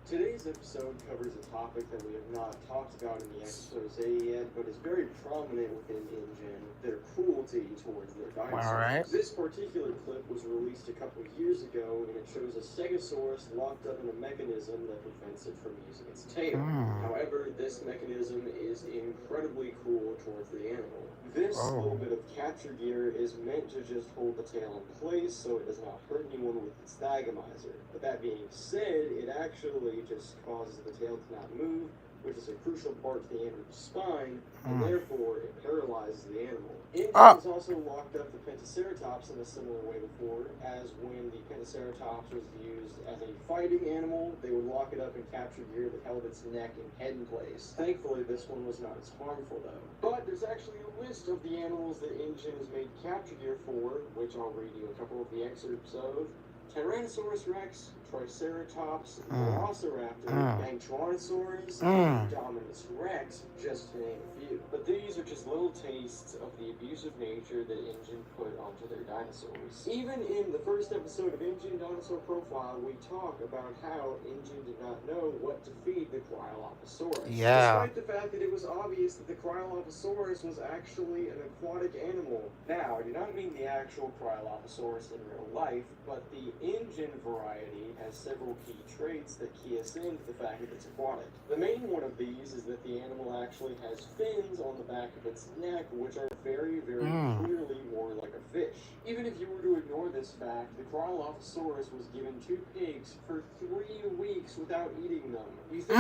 Today's episode covers a topic that we have not talked about in the expose yet, but is very prominent within Ingen, their cruelty towards their dinosaurs. Alright. This particular clip was released a couple years ago, and it shows a stegosaurus locked up in a mechanism that prevents it from using its tail. However, this mechanism is incredibly cruel towards the animal. This little bit of capture gear is meant to just hold the tail in place so it does not hurt anyone with its thagomizer. But that being said, it actually just causes the tail to not move, which is a crucial part to the animal's spine, and therefore it paralyzes the animal. Ingen has also locked up the Pentaceratops in a similar way before, as when the Pentaceratops was used as a fighting animal, they would lock it up in capture gear that held its neck and head in place. Thankfully, this one was not as harmful though. But there's actually a list of the animals that Ingen has made capture gear for, which I'll read you a couple of the excerpts of. Tyrannosaurus Rex, Triceratops, Velociraptor, Mantranosaurus, Dominus Rex, just to name a few. But these are just little tastes of the abusive nature that Ingen put onto their dinosaurs. Even in the first episode of Ingen Dinosaur Profile, we talk about how Ingen did not know what to feed the Cryolophosaurus. Yeah. Despite the fact that it was obvious that the Cryolophosaurus was actually an aquatic animal. Now, I do not mean the actual Cryolophosaurus in real life, but the Ingen variety has several key traits that key us into the fact that it's aquatic. The main one of these is that the animal actually has fins on the back of its neck, which are very, very clearly more like a fish. Even if you were to ignore this fact, the Cryolophosaurus was given 2 pigs for 3 weeks without eating them. You think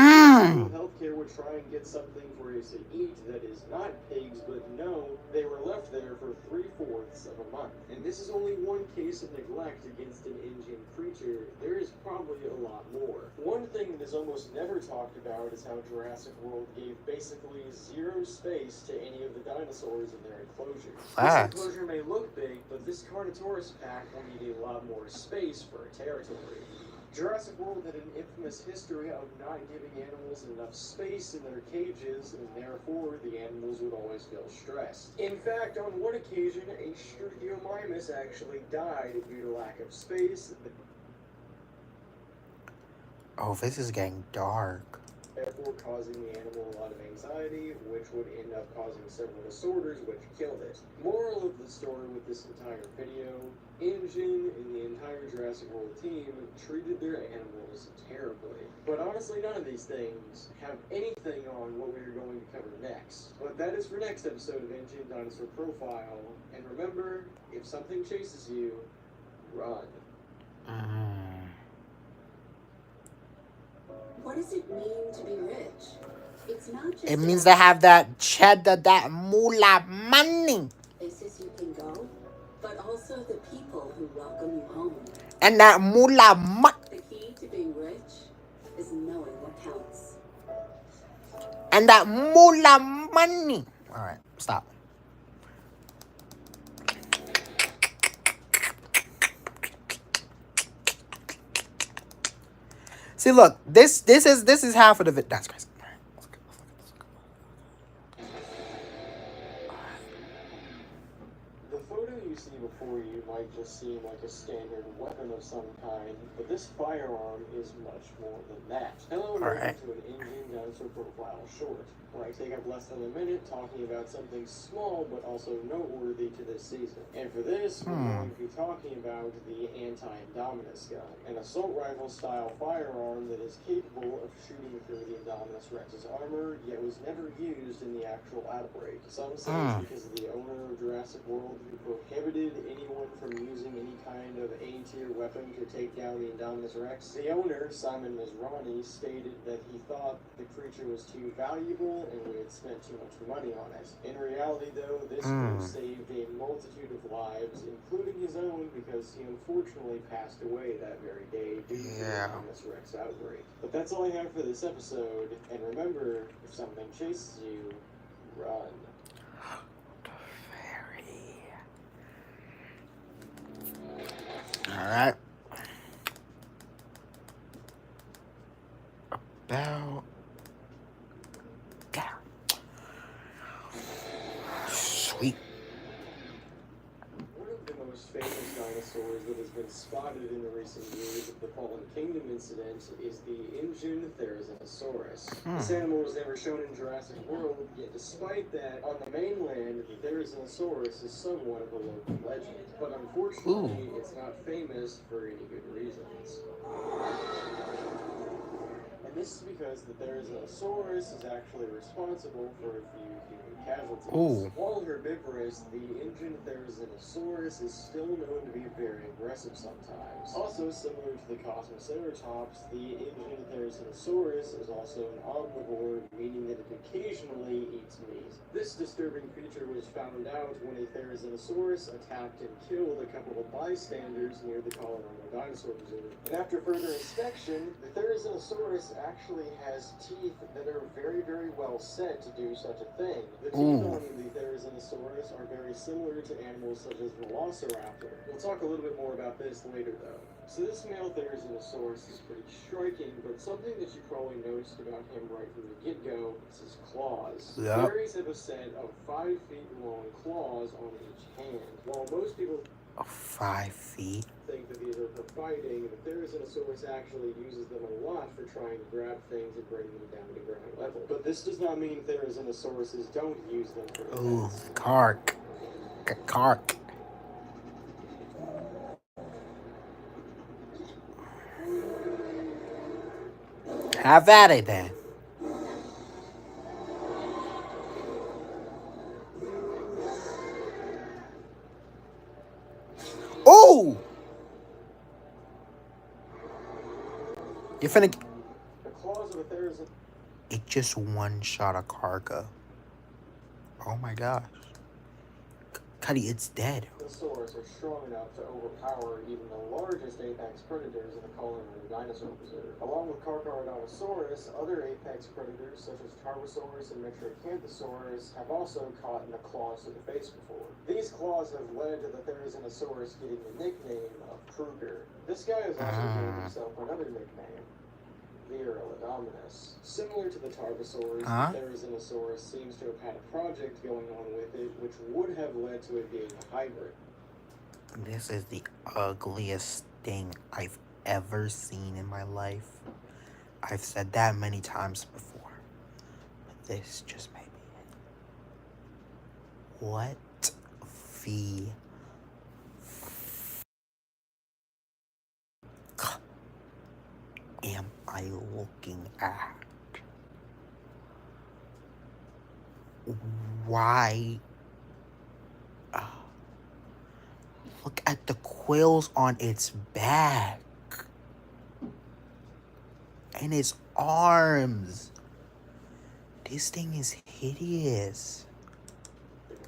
healthcare would try and get something for us to eat that is not pigs, but no, they were left there for 3/4 of a month. And this is only one case of neglect against an Ingen creature. There is probably a lot more. One thing that is almost never talked about is how Jurassic World gave basically 0 space to any of the dinosaurs in their enclosure. This enclosure may look big, but this Carnotaurus pack will need a lot more space for a territory. Jurassic World had an infamous history of not giving animals enough space in their cages, and therefore the animals would always feel stressed. In fact, on one occasion, a Struthiomimus actually died due to lack of space. Oh, this is getting dark. Therefore causing the animal a lot of anxiety, which would end up causing several disorders, which killed it. Moral of the story with this entire video, Ingen and the entire Jurassic World team treated their animals terribly. But honestly, none of these things have anything on what we're going to cover next. But that is for next episode of Ingen Dinosaur Profile. And remember, if something chases you, run. What does it mean to be rich? It's not just It means they have that cheddar, that moolah money. places you can go, but also the people who welcome you home. And that moolah money. The key to being rich is knowing what counts. And that moolah money. Alright, stop. See, look, this is half of the video. That's crazy. Alright, let's go. The photo you see before you might just seem like a standard weapon of some kind, but this firearm is much more than that. Hello and welcome to an ingen dinosaur profile short, where I take up less than a minute talking about something small but also noteworthy to this season. And for this, we're going to be talking about the anti-Indominus gun, an assault rifle style firearm that is capable of shooting through the Indominus Rex's armor, yet was never used in the actual outbreak. Some say it's because of the owner of Jurassic World who prohibited anyone from using any kind of A-tier weapon to take down the Indominus Rex. The owner, Simon Masrani, stated that he thought the creature was too valuable and we had spent too much money on it. In reality, though, this move saved a multitude of lives, including his own, because he unfortunately passed away that very day due to the Indominus Rex outbreak. But that's all I have for this episode, and remember, if something chases you, run. Alright. About there. Sweet. One of the most famous dinosaurs that has been spotted in the recent years of the Fallen Kingdom incident is the ingen Therizinosaurus. This animal was never shown in Jurassic World, yet despite that, on the mainland, the Therizinosaurus is somewhat of a local legend. But unfortunately, it's not famous for any good reasons. And this is because the Therizinosaurus is actually responsible for a few human casualties. While herbivorous, the ingen Therizinosaurus is still known to be very aggressive sometimes. Also, similar to the Cosmoceratops, the ingen Therizinosaurus is also an omnivore, meaning that it occasionally eats meat. This disturbing creature was found out when a Therizinosaurus attacked and killed a couple of bystanders near the Colorado Dinosaur Reserve. And after further inspection, the Therizinosaurus actually has teeth that are very, very well set to do such a thing. The teeth on the Therizinosaurus are very similar to animals such as Velociraptor. We'll talk a little bit more about this later, though. So this male Therizinosaurus is pretty striking, but something that you probably noticed about him right from the get-go is his claws. Theries have a set of 5 feet long claws on each hand. While most people 5 feet. think that these are for fighting, the Therizinosaurus actually uses them a lot for trying to grab things and bring them down to ground level. But this does not mean Therizinosaurus don't use them for defense. Kark. Kark. Have at it then. Oh! You finna. The claws of a Therizinosaurus. It just one shot a Karka. Oh my gosh. Cuddy, it's dead. Dinosaurs are strong enough to overpower even the largest apex predators in the Colorado Dinosaur Reserve. Along with Carcharodontosaurus, other apex predators such as Tarbosaurus and Metriacanthosaurus have also caught in the claws to the face before. These claws have led to the Therizinosaurus getting the nickname of Kruger. This guy has also named himself another nickname, Virilidominus. Similar to the Tarbosaurus, the Therizinosaurus seems to have had a project going on with it, which would have led to it being a hybrid. This is the ugliest thing I've ever seen in my life. I've said that many times before, but this just made me. What the am I looking at? Why? Look at the quills on its back and its arms. This thing is hideous.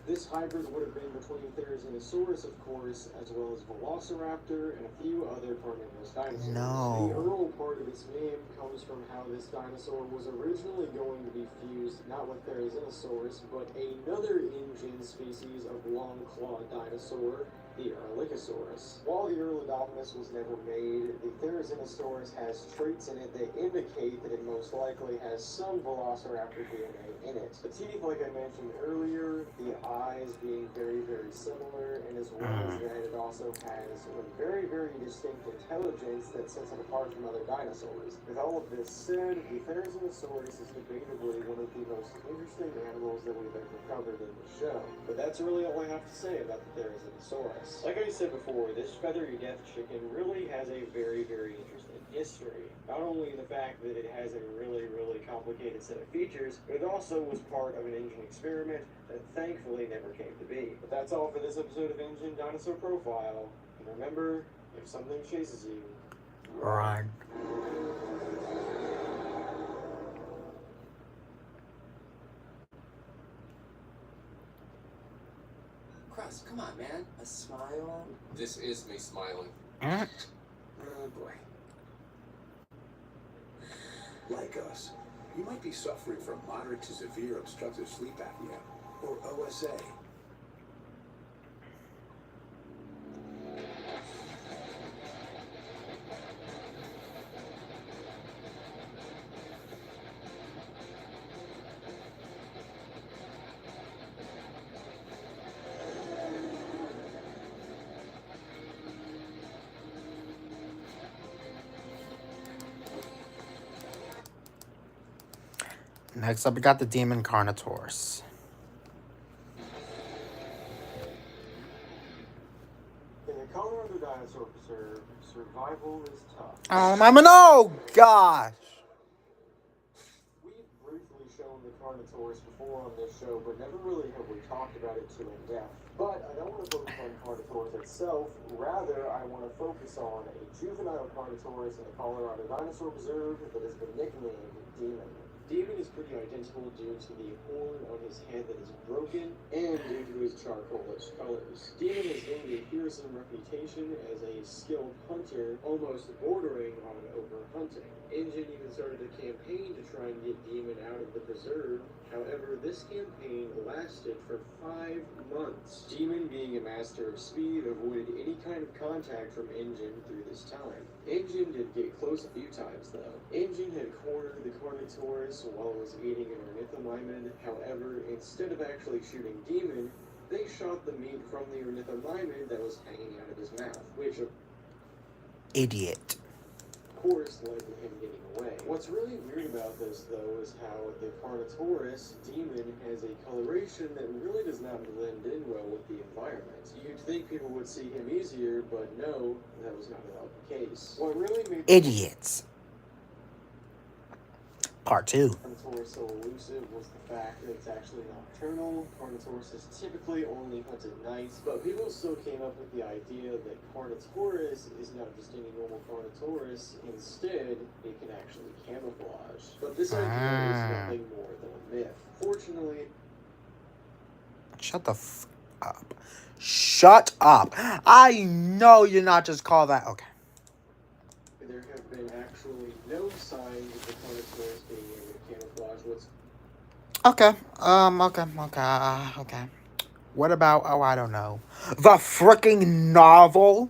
This hybrid would have been between Therizinosaurus, of course, as well as Velociraptor and a few other carnivorous dinosaurs. No. The Earl part of its name comes from how this dinosaur was originally going to be fused not with Therizinosaurus, but another ingen species of long-clawed dinosaur, the Erlikosaurus. While the Erlodominus was never made, the Therizinosaurus has traits in it that indicate that it most likely has some Velociraptor DNA in it. The teeth, like I mentioned earlier, the eyes being very, very similar, and as well as that, it also has a very, very distinct intelligence that sets it apart from other dinosaurs. With all of this said, the Therizinosaurus is debatably one of the most interesting animals that we've ever covered in the show. But that's really all I have to say about the Therizinosaurus. Like I said before, this feathery death chicken really has a very, very interesting history. Not only the fact that it has a really, really complicated set of features, but it also was part of an engine experiment that thankfully never came to be. But that's all for this episode of Engine Dinosaur Profile. And remember, if something chases you, Run. Crust, come on, man. A smile? This is me smiling. Mm. Oh, boy. Like us, you might be suffering from moderate to severe obstructive sleep apnea, or OSA. Next up, we got the Demon Carnotaurus. in the Colorado Dinosaur Preserve, survival is tough. Oh gosh. We've briefly shown the Carnotaurus before on this show, but never really have we talked about it too in depth. But I don't want to focus on Carnotaurus itself, rather I want to focus on a juvenile Carnotaurus in the Colorado Dinosaur Preserve that has been nicknamed Demon. Demon is pretty identical due to the horn on his head that is broken and due to his charcoalish colors. Demon has gained a fearsome reputation as a skilled hunter, almost bordering on over-hunting. Ingen even started a campaign to try and get Demon out of the preserve. However, this campaign lasted for 5 months. Demon, being a master of speed, avoided any kind of contact from Ingen through this time. Ingen did get close a few times, though. Ingen had cornered the Carnotaurus while it was eating an ornithomimid. However, instead of actually shooting Demon, they shot the meat from the ornithomimid that was hanging out of his mouth, which Idiot. of course led to him getting away. What's really weird about this, though, is how the Carnotaurus Demon has a coloration that really does not blend in well with the environment. You'd think people would see him easier, but no, that was not at all the case. What really made Idiots. Part 2. Carnotaurus so elusive was the fact that it's actually nocturnal. Carnotaurus is typically only hunted nights, but people still came up with the idea that Carnotaurus is not just any normal Carnotaurus. Instead, it can actually camouflage. But this idea is nothing more than a myth. Fortunately, Shut the f up. Shut up. I know you're not just call that. Okay. there have been actually no signs of the Carnotaurus being able to camouflage what's Okay. What about, oh, I don't know, the freaking novel?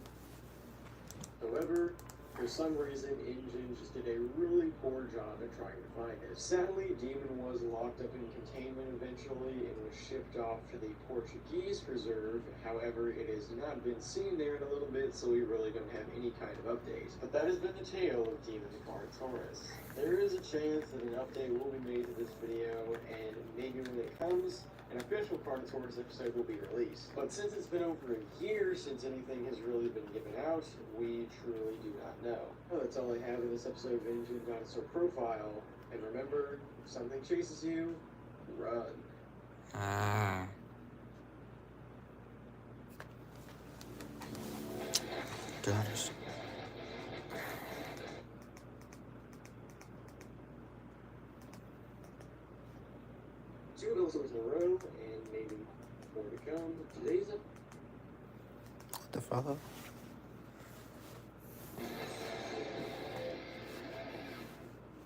However, for some reason, Ingen just did a really poor job at trying to find it. Sadly, Demon was locked up in containment eventually and was shipped off to the Portuguese preserve. However, it has not been seen there in a little bit, so we really don't have any kind of update. But that has been the tale of Demon the Carnotaurus. There is a chance that an update will be made to this video, and maybe when it comes, an official Carnotaurus episode will be released. But since it's been over a year since anything has really been given out, we truly do not know. Well, that's all I have in this episode of Engine Dinosaur Profile. And remember, if something chases you, run. Gosh. Velosaurs in a row, and maybe more to come. Today's episode. What the fuck?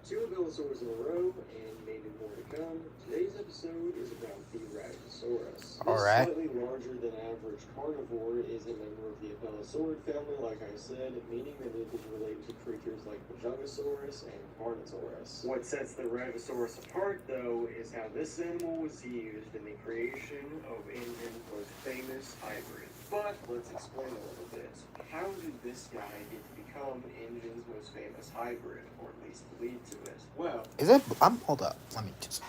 Two Velosaurs in a row, and maybe more to come. Today's episode is about the Rajasaurus. Alright. This slightly larger than average carnivore is a member of the Apelosaurid family, like I said, meaning that it is related to creatures like Bajungasaurus and Carnotaurus. What sets the Rajasaurus apart, though, is how this animal was used in the creation of Ingen's most famous hybrid. But let's explain a little bit. How did this guy get to become Ingen's most famous hybrid, or at least lead to it? Well, Is it? Hold up. Let me just.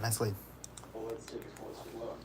Nicely. well, let's take a closer look.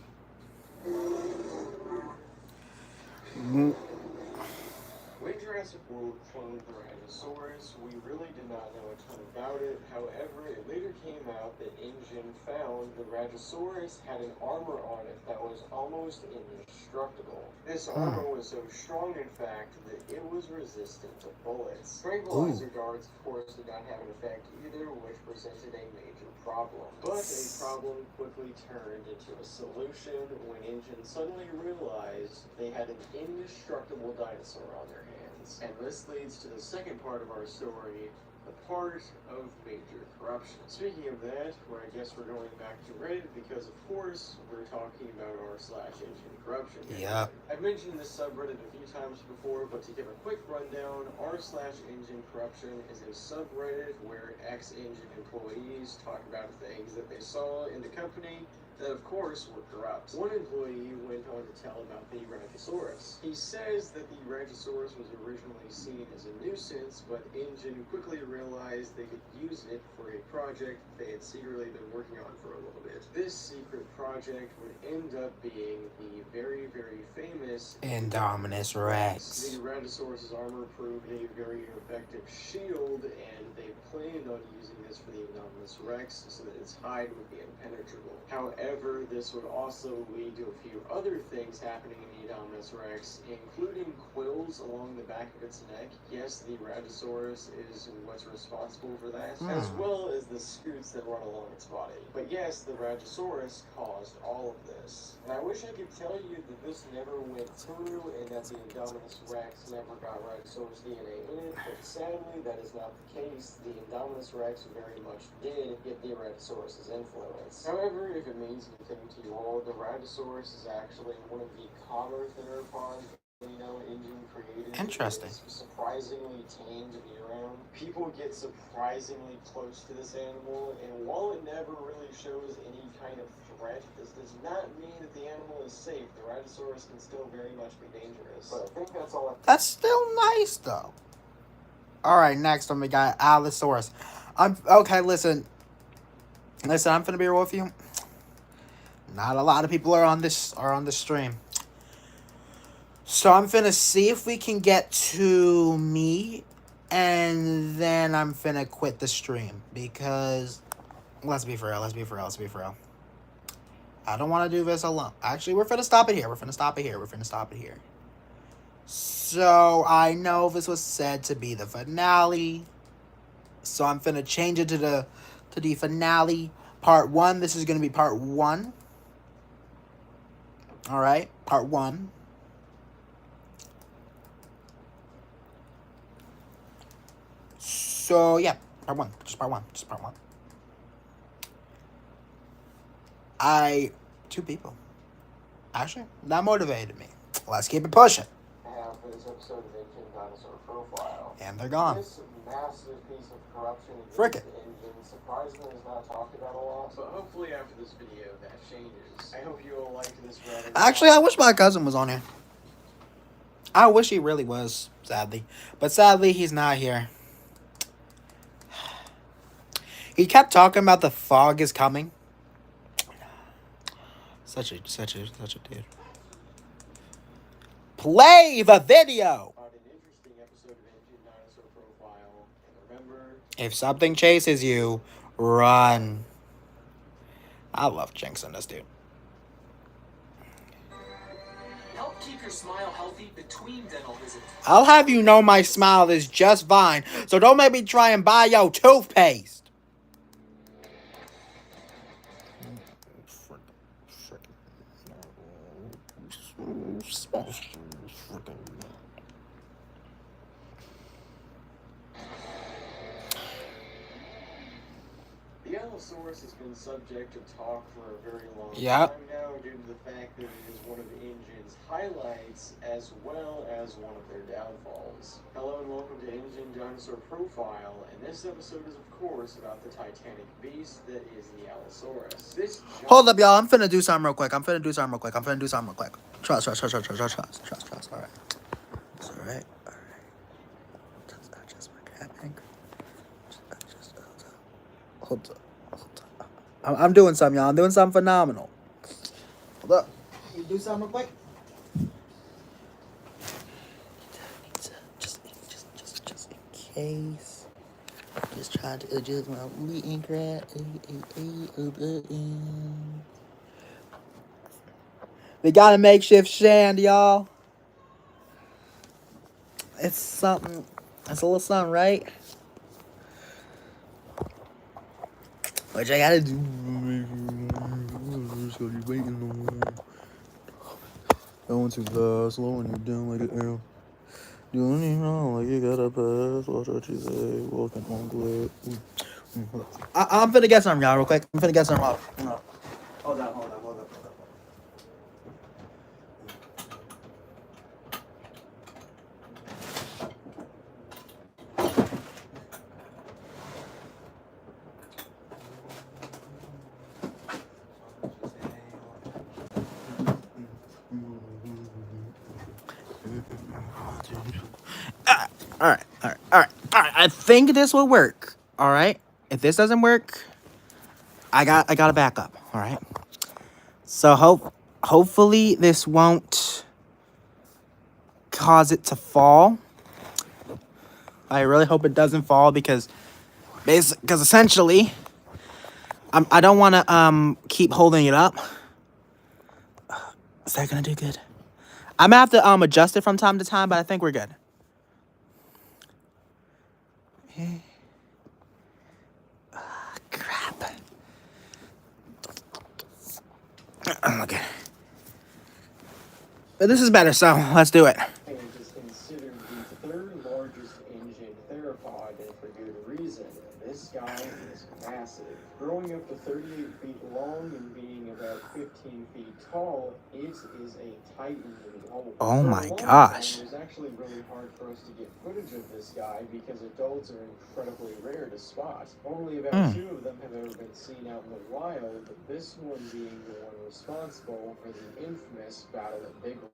When Jurassic World cloned the Rajasaurus, we really did not know a ton about it. However, it later came out that Ingen found the Rajasaurus had an armor on it that was almost indestructible. This armor was so strong, in fact, that it was resistant to bullets. Tranquilizer darts, of course, did not have an effect either, which presented a major problem. But a problem quickly turned into a solution when Ingen suddenly realized they had an indestructible dinosaur on their hands. And this leads to the second part of our story, the part of major corruption. Speaking of that, well, I guess we're going back to Reddit because, of course, we're talking about r/Ingen corruption. Yeah. I've mentioned this subreddit a few times before, but to give a quick rundown, r/Ingen corruption is a subreddit where ex-Ingen employees talk about things that they saw in the company that, of course, were corrupt. One employee went on to tell about the Rajasaurus. He says that the Rajasaurus was originally seen as a nuisance, but Ingen quickly realized they could use it for a project they had secretly been working on for a little bit. This secret project would end up being the very, very famous Indominus Rex. The Rajasaurus' armor proved a very effective shield, and they planned on using this for the Indominus Rex so that its hide would be impenetrable. However, this would also lead to a few other things happening in the Indominus Rex, including quills along the back of its neck. Yes, the Rajasaurus is what's responsible for that, as well as the scutes that run along its body. But yes, the Rajasaurus caused all of this. And I wish I could tell you that this never went through and that the Indominus Rex never got Rajasaurus DNA in it, but sadly that is not the case. The Indominus Rex very much did get the Rajasaurus' influence. However, if it means anything to you all, the Rajasaurus is actually one of the calmer theropods Ingen created. Interesting. It's surprisingly tame to be around. People get surprisingly close to this animal, and while it never really shows any kind of threat, this does not mean that the animal is safe. The Rajasaurus can still very much be dangerous. But I think that's all That's still nice, though. Alright, next one we got Allosaurus. Okay, listen, I'm finna be real with you. Not a lot of people are on this stream. So I'm finna see if we can get to me, and then I'm finna quit the stream, because let's be for real. I don't want to do this alone. Actually, we're finna stop it here. So I know this was said to be the finale, so I'm finna change it to the finale, part 1. This is gonna be part 1. All right, part 1. So yeah, part 1. Just part 1. Two people. Actually, that motivated me. Let's keep it pushing. have for this episode of Ingen Dinosaur Profile. And they're gone. This massive piece of corruption Frick it. Ingen surprisingly is not talked about a lot, but hopefully after this video that changes. I hope you all liked this Reddit. Actually, I wish my cousin was on here. I wish he really was, sadly. But sadly, he's not here. He kept talking about the fog is coming. Such a dude. Play the video! An interesting episode of Ingen Dinosaur Profile. And remember, If something chases you, run. I love jinxing this dude. Help keep your smile healthy between dental visits. I'll have you know my smile is just fine, so don't make me try and buy your toothpaste. The Allosaurus has been subject to talk for a very long Yep. time now due to the fact that it is one of Ingen's highlights as well as one of their downfalls. Hello and welcome to Ingen Dinosaur Profile, and this episode is of course about the titanic beast that is the Allosaurus. This Hold up, y'all. I'm finna do something real quick. Trust. Alright. It's alright. Just adjust my cap anchor. Hold up. I'm doing something, y'all. I'm doing something phenomenal. Hold up. You do something real quick? Just in case. Just trying to adjust my anchor. We got a makeshift stand, y'all. It's something. It's a little something, right? Which I gotta do. Going too fast, slowing you down like an arrow. Doing it wrong like you gotta pass. Watch what you say. Walking on glare. I'm finna get something, y'all, real quick. I'm finna get something. Hold on. All right. I think this will work. All right. If this doesn't work, I got a backup. All right. So hopefully this won't cause it to fall. I really hope it doesn't fall because essentially I don't want to keep holding it up. Is that gonna do good? I'm gonna have to adjust it from time to time, but I think we're good. Crap. Okay. But this is better, so let's do it. is considered the third largest Ingen theropod, and for good reason. This guy is massive. Growing up to 38 feet long and being about 15 feet tall, it is a titan to behold. Oh For a my long gosh. time, it was actually really hard for us to get footage of this guy because adults are incredibly rare to spot. Only about 2 of them have ever been seen out in the wild, this one being the one responsible for the infamous Battle at Big Rock.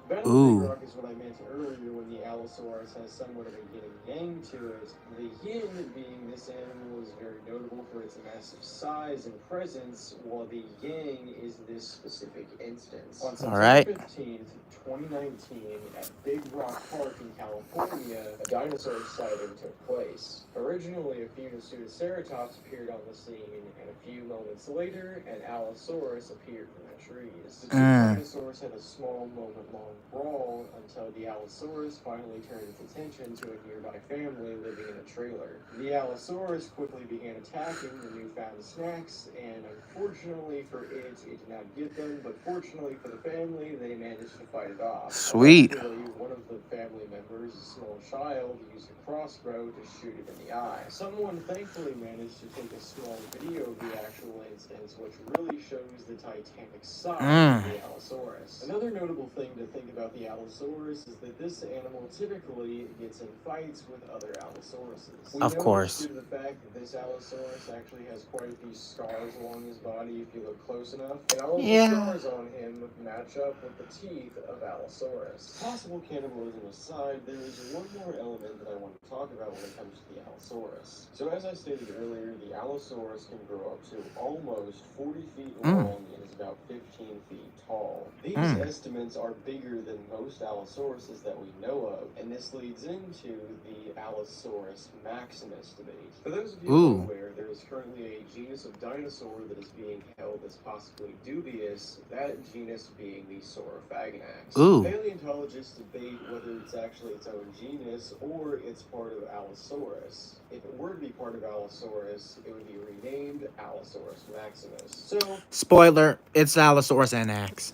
Battle of Big Rock is what I meant earlier when the Allosaurus has somewhat of a yin and yang to it. The yin being this animal is very notable for its massive size and presence, while the yang is this specific instance. On September 15th, 2019, at Big Rock Park in California, a dinosaur sighting took place. Originally, a few Pseudoceratops appeared on the scene, and a few moments later, an Allosaurus appeared from the trees. The two dinosaurs had a small moment-long brawl until the Allosaurus finally turned its attention to a nearby family living in a trailer. The Allosaurus quickly began attacking the newfound snacks, and unfortunately for it did not get them, but fortunately for the family, they managed to fight it off. Sweet. Eventually, one of the family members, a small child, used a crossbow to shoot it in the eye. Someone thankfully managed to take a small video of the actual instance, which really shows the titanic size of the Allosaurus. Another notable thing to think about the Allosaurus is that this animal typically gets in fights with other Allosauruses. Of course. Due to the fact that this Allosaurus actually has quite a few scars along his body if you look close enough, and all of the scars on him match up with the teeth of Allosaurus. Possible cannibalism aside, there is one more element that I want to talk about when it comes to the Allosaurus. So as I stated earlier, the Allosaurus can grow up to almost 40 feet long and is about 15 feet tall. These estimates are bigger than most Allosauruses that we know of, and this leads into the Allosaurus maximus debate. For those of you unaware, there is is currently a genus of dinosaur that is being held as possibly dubious, that genus being the Saurophaganax. Ooh. Paleontologists debate whether it's actually its own genus or it's part of Allosaurus. If it were to be part of Allosaurus, it would be renamed Allosaurus maximus. So, Spoiler, it's Allosaurus NX.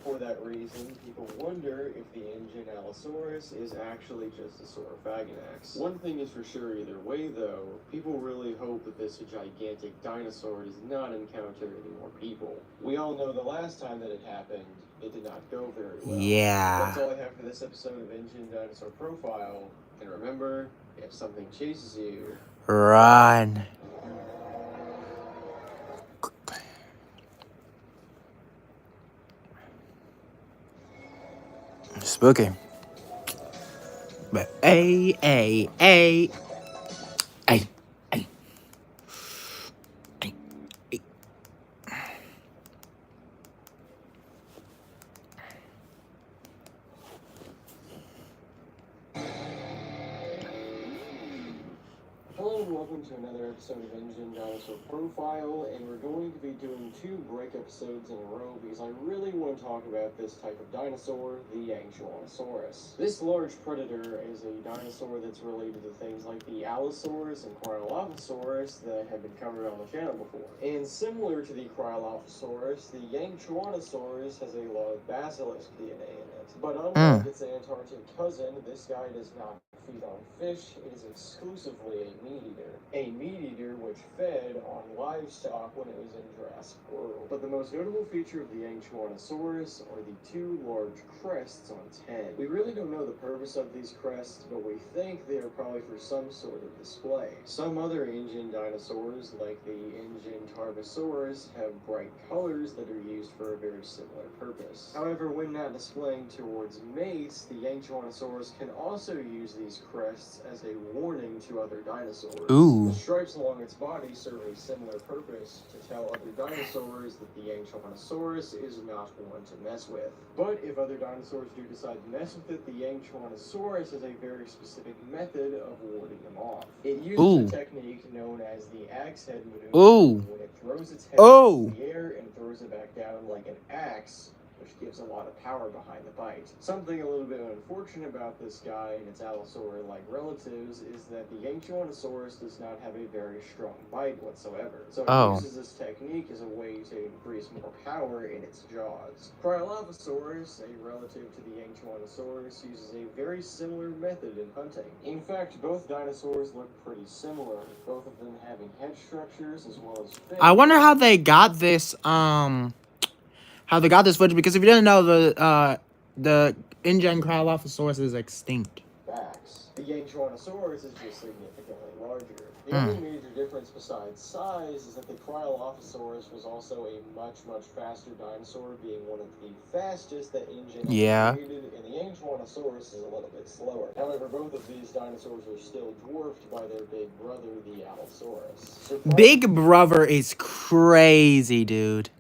for that reason, people wonder if the ingen Allosaurus is actually just a Saurophaganax. One thing is for sure either way though, people really hope that this gigantic dinosaur does not encounter any more people. We all know the last time that it happened, it did not go very well. Yeah. That's all I have for this episode of Ingen Dinosaur Profile, and remember, if something chases you, Run. Spooky. But hey. hello and welcome to another episode of Ingen Dinosaur Profile, and we're going to be doing 2 break episodes in a row because I really want to talk about this type of dinosaur, the Yangchuanosaurus. This large predator is a dinosaur that's related to things like the Allosaurus and Cryolophosaurus that have been covered on the channel before. And similar to the Cryolophosaurus, the Yangchuanosaurus has a lot of basilisk DNA in it. But unlike its Antarctic cousin, this guy does not feed on fish. It is exclusively a meat eater. A meat eater which fed on livestock when it was in Jurassic World. But the most notable feature of the Yangchuanosaurus are the 2 large crests on its head. We really don't know the purpose of these crests, but we think they are probably for some sort of display. Some other ingen dinosaurs, like the ingen Tarbosaurus, have bright colors that are used for a very similar purpose. However, when not displaying towards mates, the Yangchuanosaurus can also use these crests as a warning to other dinosaurs. Ooh. The stripes along its body serve a similar purpose to tell other dinosaurs that the Yangchuanosaurus is not one to mess with. But if other dinosaurs do decide to mess with it, the Yangchuanosaurus has a very specific method of warding them off. It uses a technique known as the axe head maneuver, when it throws its head into the air and throws it back down like an axe, which gives a lot of power behind the bite. Something a little bit unfortunate about this guy and its allosaur-like relatives is that the Yangchuanosaurus does not have a very strong bite whatsoever. So it uses this technique as a way to increase more power in its jaws. Cryolophosaurus, a relative to the Yangchuanosaurus, uses a very similar method in hunting. In fact, both dinosaurs look pretty similar, both of them having head structures as well as fins. I wonder how they got this footage, because if you didn't know, the ingen Cryolophosaurus is extinct. Backs. The Yangchuanosaurus is just significantly larger. The only major difference besides size is that the Cryolophosaurus was also a much faster dinosaur, being one of the fastest that ingen created, and the Yangchuanosaurus is a little bit slower. However, both of these dinosaurs are still dwarfed by their big brother, the Allosaurus. Big brother is crazy, dude.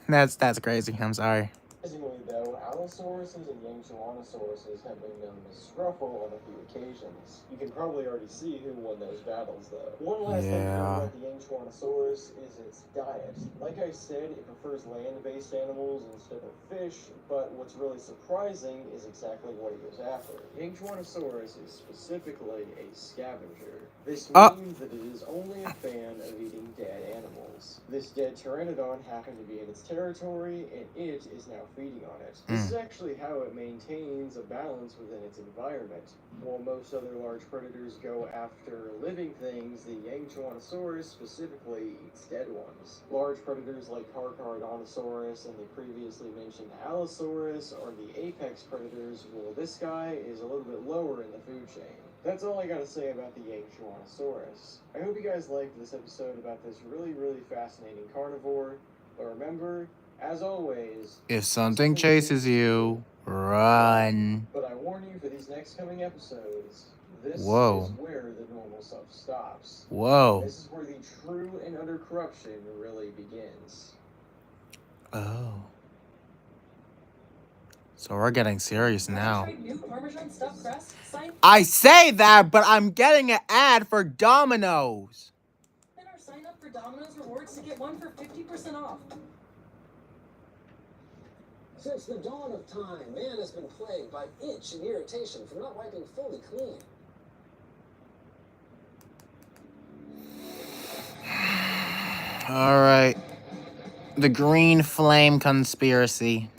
That's crazy. I'm sorry. Surprisingly, though, Allosauruses and Yangchuanosauruses have been known to scuffle on a few occasions. You can probably already see who won those battles, though. One last thing to know about the Yangchuanosaurus is its diet. Like I said, it prefers land-based animals instead of fish, but what's really surprising is exactly what it goes after. Yangchuanosaurus is specifically a scavenger. This means that it is only a fan of eating dead animals. This dead pteranodon happened to be in its territory, and it is now feeding on it. This is actually how it maintains a balance within its environment. While most other large predators go after living things, the Yangchuanosaurus specifically eats dead ones. Large predators like Carcharodontosaurus and the previously mentioned Allosaurus are the apex predators, while this guy is a little bit lower in the food chain. That's all I gotta say about the Yangchuanosaurus. I hope you guys liked this episode about this really fascinating carnivore, but remember, as always, if something chases you, run. But I warn you, for these next coming episodes, this is where the normal stuff stops. This is where the true and utter corruption really begins. So we're getting serious now. Trade new Parmesan stuffed crust? Sign I say that, but I'm getting an ad for Domino's. in or sign up for Domino's Rewards to get one for 50% off. Since the dawn of time, man has been plagued by itch and irritation from not wiping fully clean. All right. The green flame conspiracy.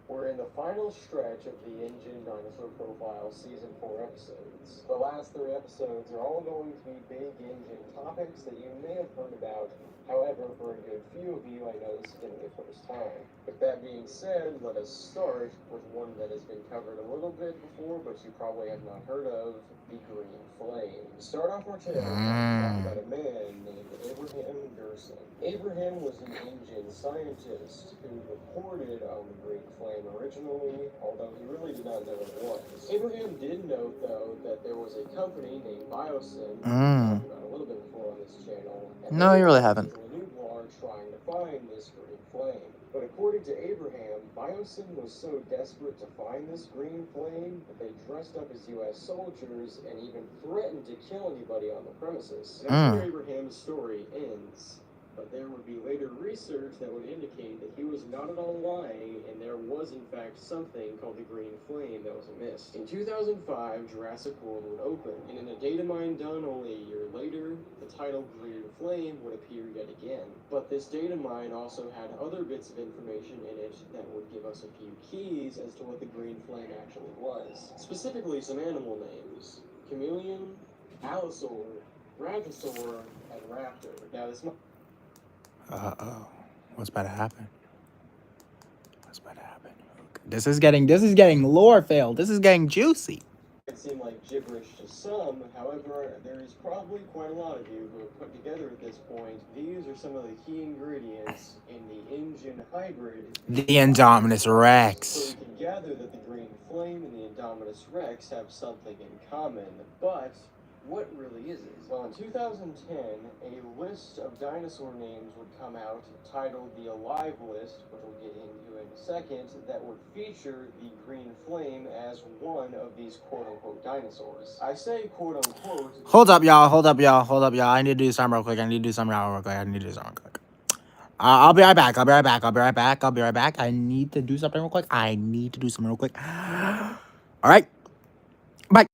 We're in the final stretch of the Ingen Dinosaur Profile Season 4 episodes. The last 3 episodes are all going to be big Ingen topics that you may have heard about. However, for a good few of you, I know this is going to be the first time. With that being said, let us start with one that has been covered a little bit before, but you probably have not heard of, the Green Flame. To start off our tale, we're talking about a man named Abraham Gerson. Abraham was an Ingen scientist who reported on the Green Flame originally, although he really did not know what it was. Abraham did note, though, that there was a company named Biosyn, talked about a little bit before on this channel, and No, you really haven't. a new blog trying to find this Green Flame. But according to Abraham, Biosyn was so desperate to find this Green Flame that they dressed up as U.S. soldiers and even threatened to kill anybody on the premises. And that's where Abraham's story ends. But there would be later research that would indicate that he was not at all lying, and there was in fact something called the Green Flame that was amiss. In 2005, Jurassic World would open, and in a data mine done only a year later, the title Green Flame would appear yet again. But this data mine also had other bits of information in it that would give us a few keys as to what the Green Flame actually was. Specifically some animal names: chameleon, allosaur, brachiosaur, and raptor. Now this Uh-oh. What's about to happen? What's about to happen? This is getting lore failed. This is getting juicy. might seem like gibberish to some, however, there is probably quite a lot of you who have put together at this point, these are some of the key ingredients in the Ingen hybrid. The Indominus So Rex. we can gather that the Green Flame and the Indominus Rex have something in common, but what really is it? Well, in 2010, a list of dinosaur names would come out titled the Alive List, which we'll get into in a second, that would feature the Green Flame as one of these quote-unquote dinosaurs. I say quote-unquote... Hold up, y'all. I need to do something real quick. I need to do something real quick. I'll be right back. I need to do something real quick. All right. Bye.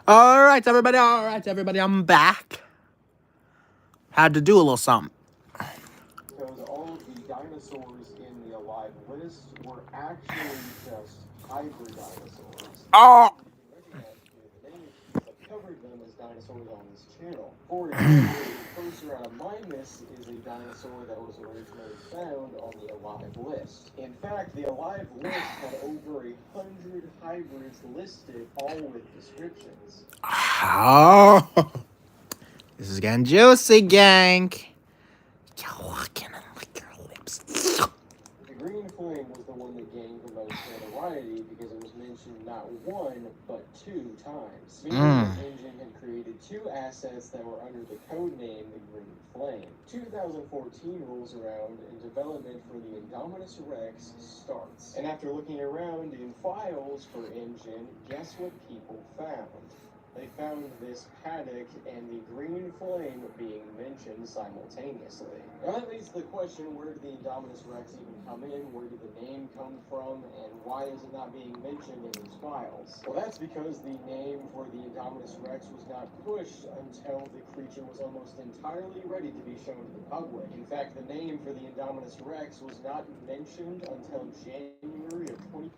All right, everybody, I'm back. Had to do a little something. Because all of the dinosaurs in the alive list were actually just hybrid dinosaurs. Oh. You can recognize a few of the names because I've covered them as dinosaurs on this channel. For example, the Proceratomimus is a dinosaur that was originally found on the alive list. In fact, the alive list had over 100 hybrids listed, all with descriptions. Oh. This is getting juicy, gang. You're walking and lick your lips. The green flame was the one that gained the most notoriety because it was mentioned not one, but 2 times. Meaning the engine had created 2 assets that were under the code name the green flame. 2014 rolls around and development for the Indominus Rex starts. And after looking around in files for engine, guess what people found? They found this paddock and the green flame being mentioned simultaneously. Now that leads to the question, where did the Indominus Rex even come in? Where did the name come from? And why is it not being mentioned in these files? Well, that's because the name for the Indominus Rex was not pushed until the creature was almost entirely ready to be shown to the public. In fact, the name for the Indominus Rex was not mentioned until January of 20...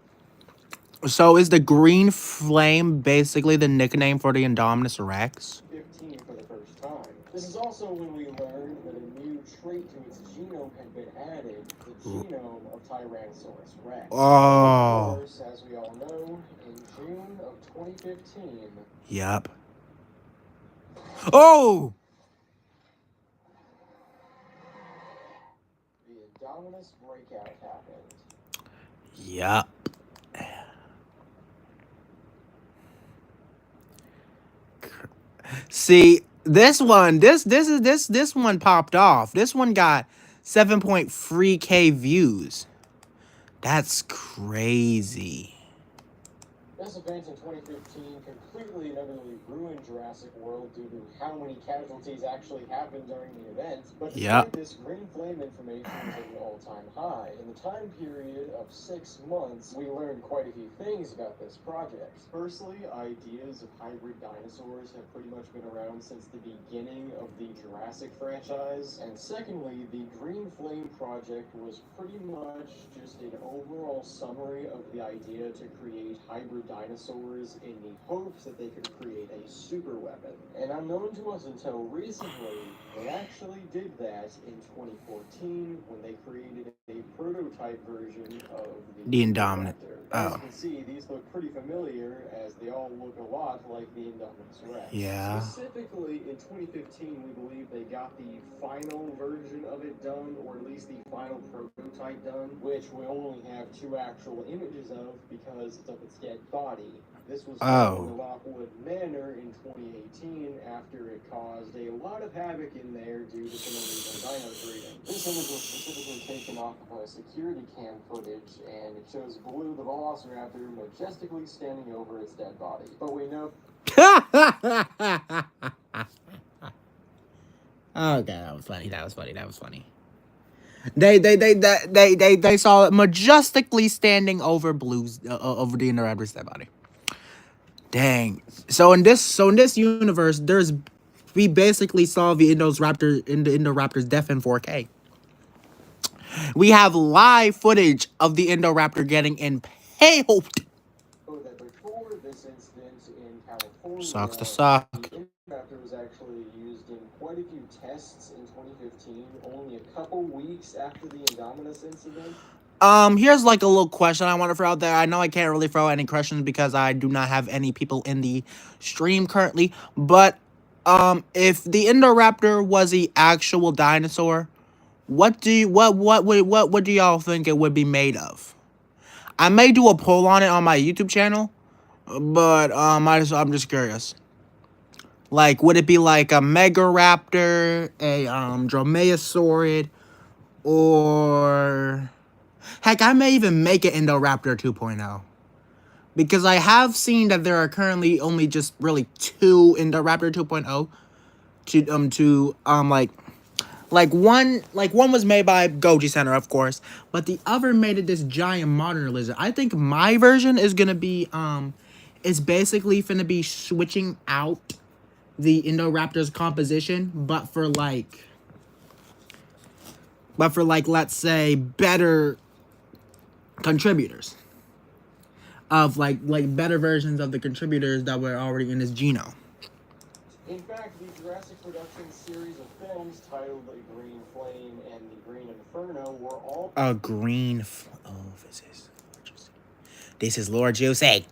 So is the green flame basically the nickname for the Indominus Rex? 15 for the first time. This is also when we learned that a new trait to its genome had been added, the genome of Tyrannosaurus Rex. Oh. Of course, as we all know, in June of 2015... Yep. Oh! the Indominus breakout happened. Yep. See, this one popped off. This one got 7.3K views. That's crazy. This event in 2015 completely and utterly ruined Jurassic World due to how many casualties actually happened during the event. But despite this, green flame information was at an all-time high. In the time period of 6 months, we learned quite a few things about this project. Firstly, ideas of hybrid dinosaurs have pretty much been around since the beginning of the Jurassic franchise. And secondly, the green flame project was pretty much just an overall summary of the idea to create hybrid dinosaurs in the hopes that they could create a super weapon. And unknown to us until recently, they actually did that in 2014 when they created a prototype version of the Indominus. As you can see, these look pretty familiar as they all look a lot like the Indominus Rex. Yeah. Specifically, in 2015, we believe they got the final version of it done, or at least the final prototype done, which we only have 2 actual images of because it's of its dead body. This was done in the Lockwood Manor in 2018 after it caused a lot of havoc in there due to some illegal dino breeding. This image was specifically taken off of a security cam footage, and it shows Blue the Velociraptor majestically standing over its dead body. But we know... Okay, that was funny. They saw it majestically standing over Blue's over the Indoraptor's dead body. Dang. So in this universe, we basically saw the Indoraptor's death in 4K. We have live footage of the Indoraptor getting impaled. That before this incident in California, Sucks to suck. the Indoraptor was actually used in quite a few tests in 2015, only a couple weeks after the Indominus incident. Here's like a little question I want to throw out there. I know I can't really throw any questions because I do not have any people in the stream currently. But if the Indoraptor was the actual dinosaur, what do y'all think it would be made of? I may do a poll on it on my YouTube channel, but I'm just curious. Like, would it be like a Megaraptor, a Dromaeosaurid, or heck, I may even make it Indoraptor 2.0. Because I have seen that there are currently only just really 2 Indoraptor 2.0 like one was made by Goji Center, of course, but the other made it this giant modern lizard. I think my version is gonna be It's basically finna be switching out the Indoraptor's composition, but for like, let's say, better contributors. Of like better versions of the contributors that were already in his genome. In fact, the Jurassic Productions series of films titled The Green Flame and The Green Inferno were all Oh, this is Lord Juicy.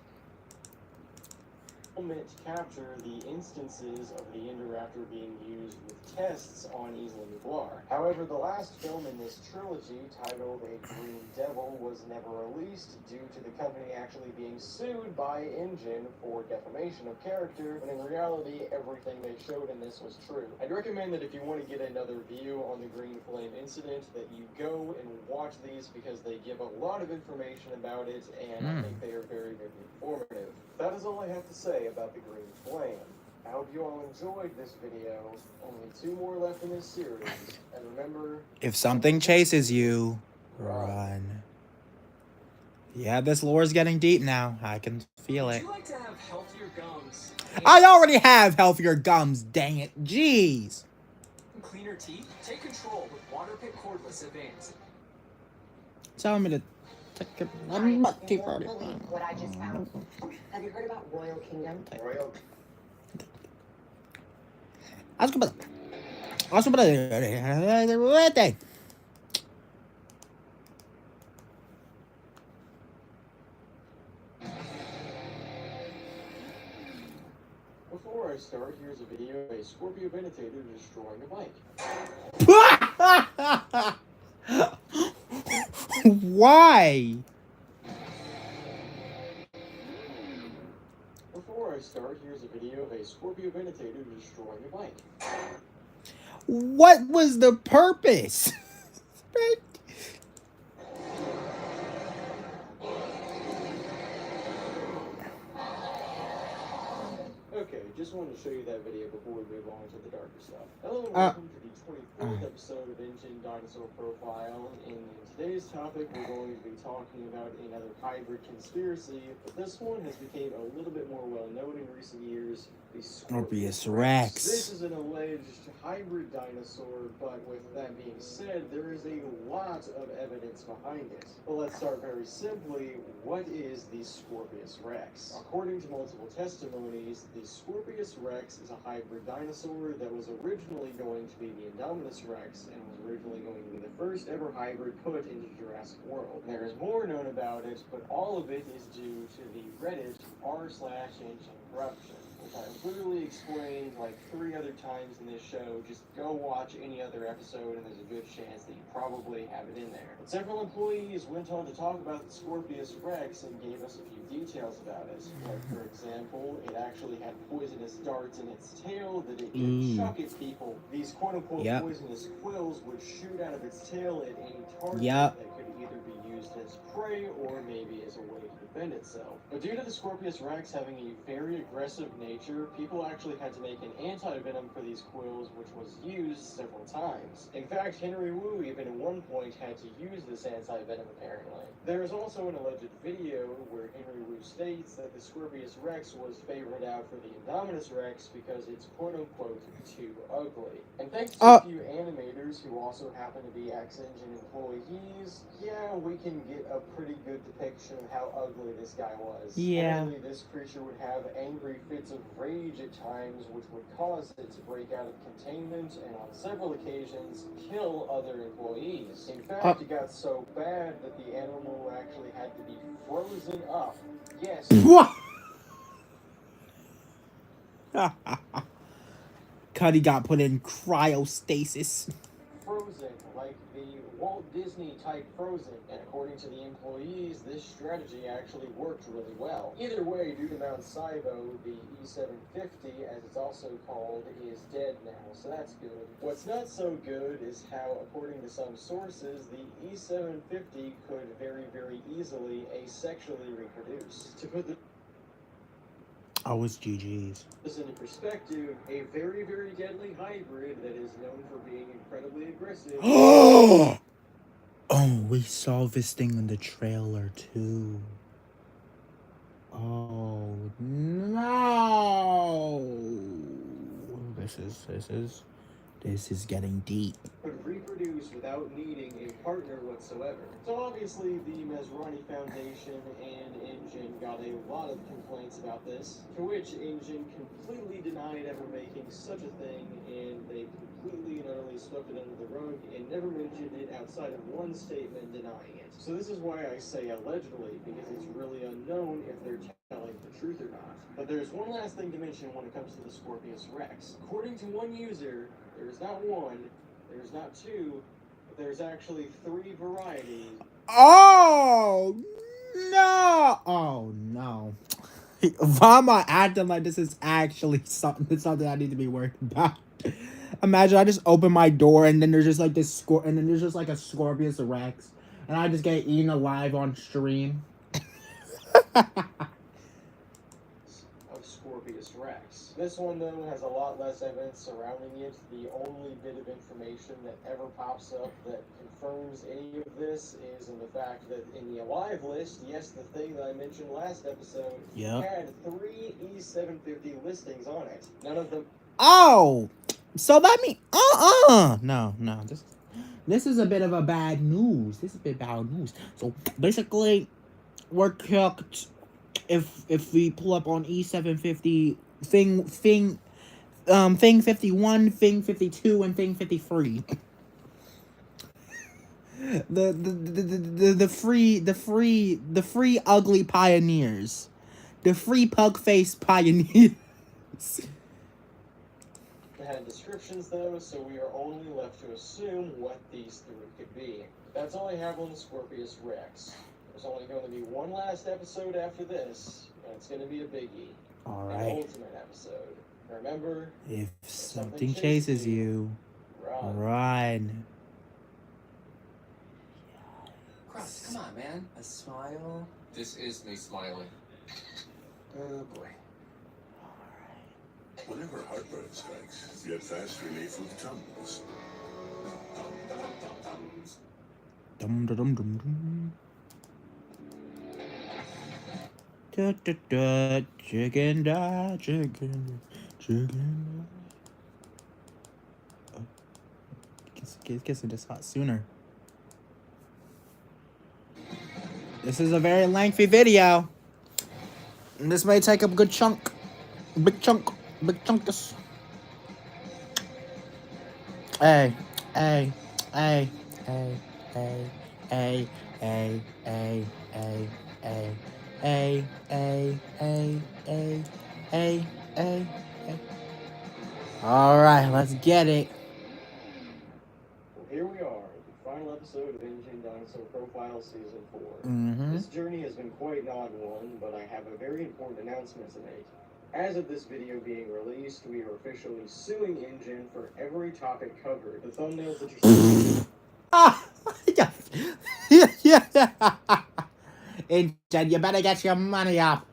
meant to capture the instances of the Indoraptor being used with tests on Isla Nublar. However, the last film in this trilogy, titled A Green Devil, was never released due to the company actually being sued by Ingen for defamation of character, when in reality, everything they showed in this was true. I'd recommend that if you want to get another view on the Green Flame incident, that you go and watch these because they give a lot of information about it, and I think they are very, very informative. That is all I have to say about the Green Flame. I hope you all enjoyed this video. Only 2 more left in this series. And remember, If something chases you, run. Yeah, this lore's getting deep now. I can feel Would it. you like to have healthier gums? I already have healthier gums, dang it. Jeez. And cleaner teeth? Take control with Water Pick Cordless Advanced. Tell me to take a butt too far. What I just found. Have you heard about Royal Kingdom? Royal Before I start, here's a video of a Scorpio Venetator destroying a bike. Why? Before I start, here's a video of a Scorpio Venetator destroying a bike. What was the purpose? Okay, just wanted to show you that video before we move on to the darker stuff. Hello and welcome to the 24th episode of Ingen Dinosaur Profile. In today's topic, we're going to be talking about another hybrid conspiracy, but this one has become a little bit more well-known in recent years, the Scorpius Rex. This is an alleged hybrid dinosaur, but with that being said, there is a lot of evidence behind it. But let's start very simply. What is the Scorpius Rex? According to multiple testimonies, the Scorpius Rex is a hybrid dinosaur that was originally going to be the Indominus Rex and was originally going to be the first ever hybrid put into Jurassic World. There is more known about it, but all of it is due to the Reddit r/Ancient Corruption, which I've literally explained like 3 other times in this show. Just go watch any other episode and there's a good chance that you probably have it in there. But several employees went on to talk about the Scorpius Rex and gave us a few details about it. Like, for example, it actually had poisonous darts in its tail that it could chuck at people. These quote-unquote poisonous quills would shoot out of its tail at any target that could either be used as prey or maybe as a way to defend itself. But due to the Scorpius Rex having a very aggressive nature, people actually had to make an anti-venom for these quills, which was used several times. In fact, Henry Wu even at one point had to use this anti-venom apparently. There is also an alleged video where Henry Wu states that the Scorpius Rex was favored out for the Indominus Rex because it's quote-unquote too ugly. And thanks to a few animators who also happen to be ex-Ingen employees, yeah, we can get a pretty good depiction of how ugly this guy was. Apparently, this creature would have angry fits of rage at times, which would cause it to break out of containment and on several occasions kill other employees. In fact, it got so bad that the animal actually had to be frozen up. Yes. What? Cuddy got put in cryostasis. Frozen, like the Walt Disney type Frozen, and according to the employees, this strategy actually worked really well. Either way, due to Mount Sibo, the E750, as it's also called, is dead now, so that's good. What's not so good is how, according to some sources, the E750 could very, very easily asexually reproduce. To put I was GG's. this into perspective, a very, very deadly hybrid that is known for being incredibly aggressive. Oh, we saw this thing in the trailer too. Oh no! This is getting deep. Could reproduce without needing a partner whatsoever. So obviously the Masrani Foundation and Ingen got a lot of complaints about this, to which Ingen completely denied ever making such a thing, and they completely and utterly swept it under the rug and never mentioned it outside of one statement denying it. So this is why I say allegedly, because it's really unknown if they're telling the truth or not. But there's one last thing to mention when it comes to the Scorpius Rex. According to one user, there's not one, there's not two, but there's actually 3 varieties. Oh no! Oh no! Why am I acting like this is actually something I need to be worried about? Imagine I just open my door and then there's just like this and then there's just like a Scorpius Rex, and I just get eaten alive on stream. Of Scorpius Rex. This one, though, has a lot less evidence surrounding it. The only bit of information that ever pops up that confirms any of this is in the fact that in the alive list, yes, the thing that I mentioned last episode, had 3 E750 listings on it. None of them. Oh, so that means no. This is a bit of a bad news. This is a bit bad news. So basically, we're cooked if we pull up on E750 thing 51, thing 52, and thing 53. the free ugly pioneers. The free pug face pioneers. Had descriptions though, so we are only left to assume what these 3 could be. That's all I have on the Scorpius Rex. There's only going to be one last episode after this, and it's going to be a biggie. Alright. An ultimate episode. Remember, if something chases you, run. Cross, come on, man. A smile. This is me smiling. Oh boy. Whenever heartburn strikes, get fast relief with Tums. Dum dum dum dum dum. Da da da, chicken da, chicken. Oh, guessing this hot sooner. This is a very lengthy video. And this may take a good chunk. Big chunkus. Hey. Alright, let's get it. Well, here we are, the final episode of Ingen Dinosaur Profile Season 4. This journey has been quite an odd one, but I have a very important announcement to make. As of this video being released, we are officially suing Ingen for every topic covered. The thumbnails that you're seeing... Yeah. Ingen, you better get your money up.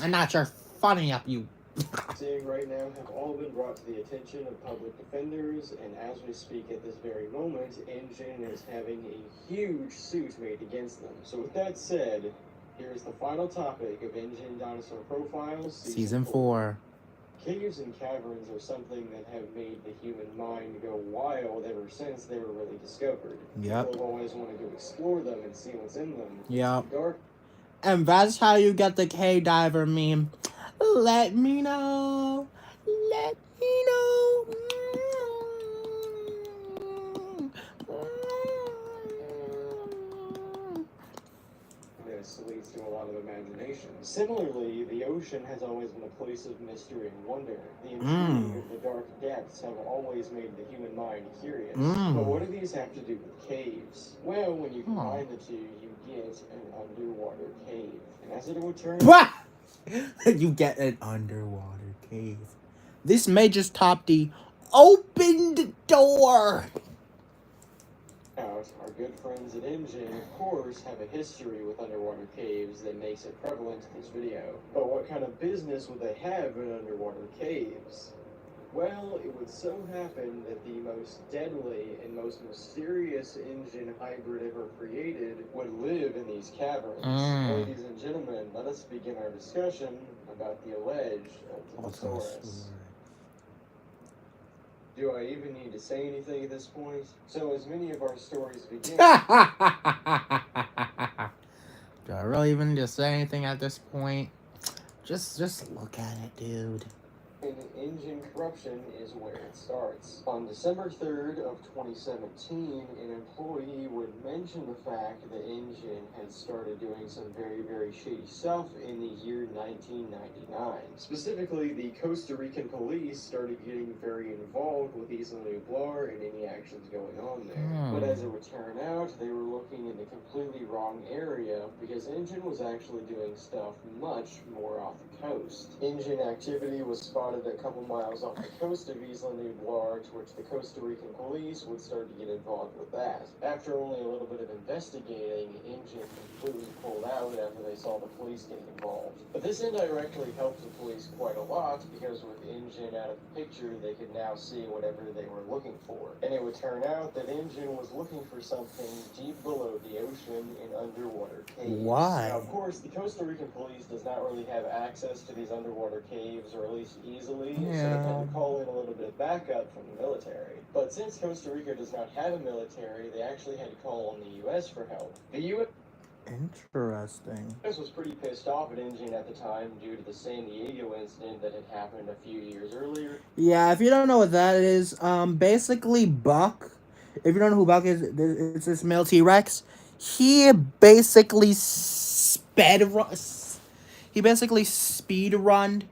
And not your funny up, you. Seeing right now have all been brought to the attention of public defenders, and as we speak at this very moment, Ingen is having a huge suit made against them. So with that said, here's the final topic of Ingen Dinosaur Profiles Season 4. Caves and caverns are something that have made the human mind go wild ever since they were really discovered. Yep. People have always wanted to explore them and see what's in them. Yep. Dark. And that's how you get the cave diver meme. Let me know. Let me know. This leads to a lot of imagination. Similarly, the ocean has always been a place of mystery and wonder. The intrigue of the dark depths have always made the human mind curious. But what do these have to do with caves? Well, when you combine the two, you get an underwater cave. And as it would turn out, you get an underwater cave. This may just top the opened door. Our good friends at Ingen, of course, have a history with underwater caves that makes it prevalent in this video. But what kind of business would they have in underwater caves? Well, it would so happen that the most deadly and most mysterious ingen hybrid ever created would live in these caverns. Ladies and gentlemen, let us begin our discussion about the alleged Ultimasaurus. Do I even need to say anything at this point? So, as many of our stories begin... Do I really even need to say anything at this point? Just look at it, dude. And engine corruption is where it starts. On December 3rd of 2017, an employee would mention the fact that Engine had started doing some very, very shady stuff in the year 1999. Specifically, the Costa Rican police started getting very involved with Isla Nublar and any actions going on there. But as it would turn out, they were looking in the completely wrong area because Engine was actually doing stuff much more off the coast. Engine activity was spotted a couple miles off the coast of Isla Nublar, to which the Costa Rican police would start to get involved with that. After only a little bit of investigating, Engine completely pulled out after they saw the police getting involved. But this indirectly helped the police quite a lot, because with Engine out of the picture, they could now see whatever they were looking for. And it would turn out that Engine was looking for something deep below the ocean in underwater caves. Why? Now, of course, the Costa Rican police does not really have access to these underwater caves, or at least easily, so they had to call in a little bit of backup from the military. But since Costa Rica does not have a military, they actually had to call on the U.S. for help. The U.S. Interesting. was pretty pissed off at Engine at the time due to the San Diego incident that had happened a few years earlier. Yeah, if you don't know what that is, basically Buck, if you don't know who Buck is, it's this male T-Rex. He basically speed run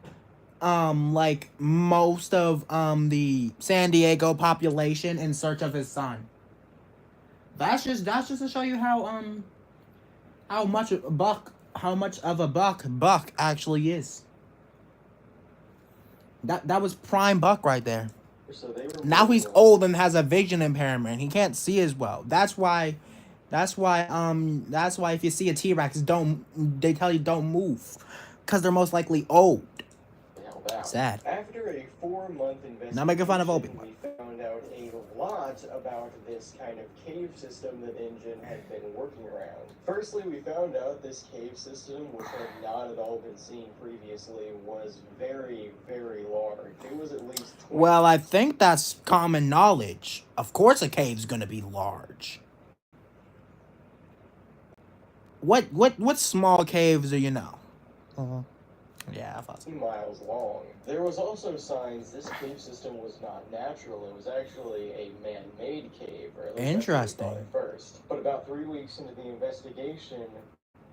like most of the San Diego population in search of his son. That's just to show you how much of a Buck actually is. That was prime Buck right there. So they were Now he's old and has a vision impairment. He can't see as well. That's why if you see a T-Rex, they tell you don't move, because they're most likely old. Sad. After a 4-month investigation, Not making fun of Obi-Wan. we found out a lot about this kind of cave system that Engine had been working around. Firstly, we found out this cave system, which had not at all been seen previously, was very, very large. It was at least 20. Well, I think that's common knowledge. Of course a cave's gonna be large. What small caves do you know? Yeah, I thought so. Miles long. There was also signs this cave system was not natural. It was actually a man-made cave, or at least Interesting. that's what they thought at first. But about 3 weeks into the investigation,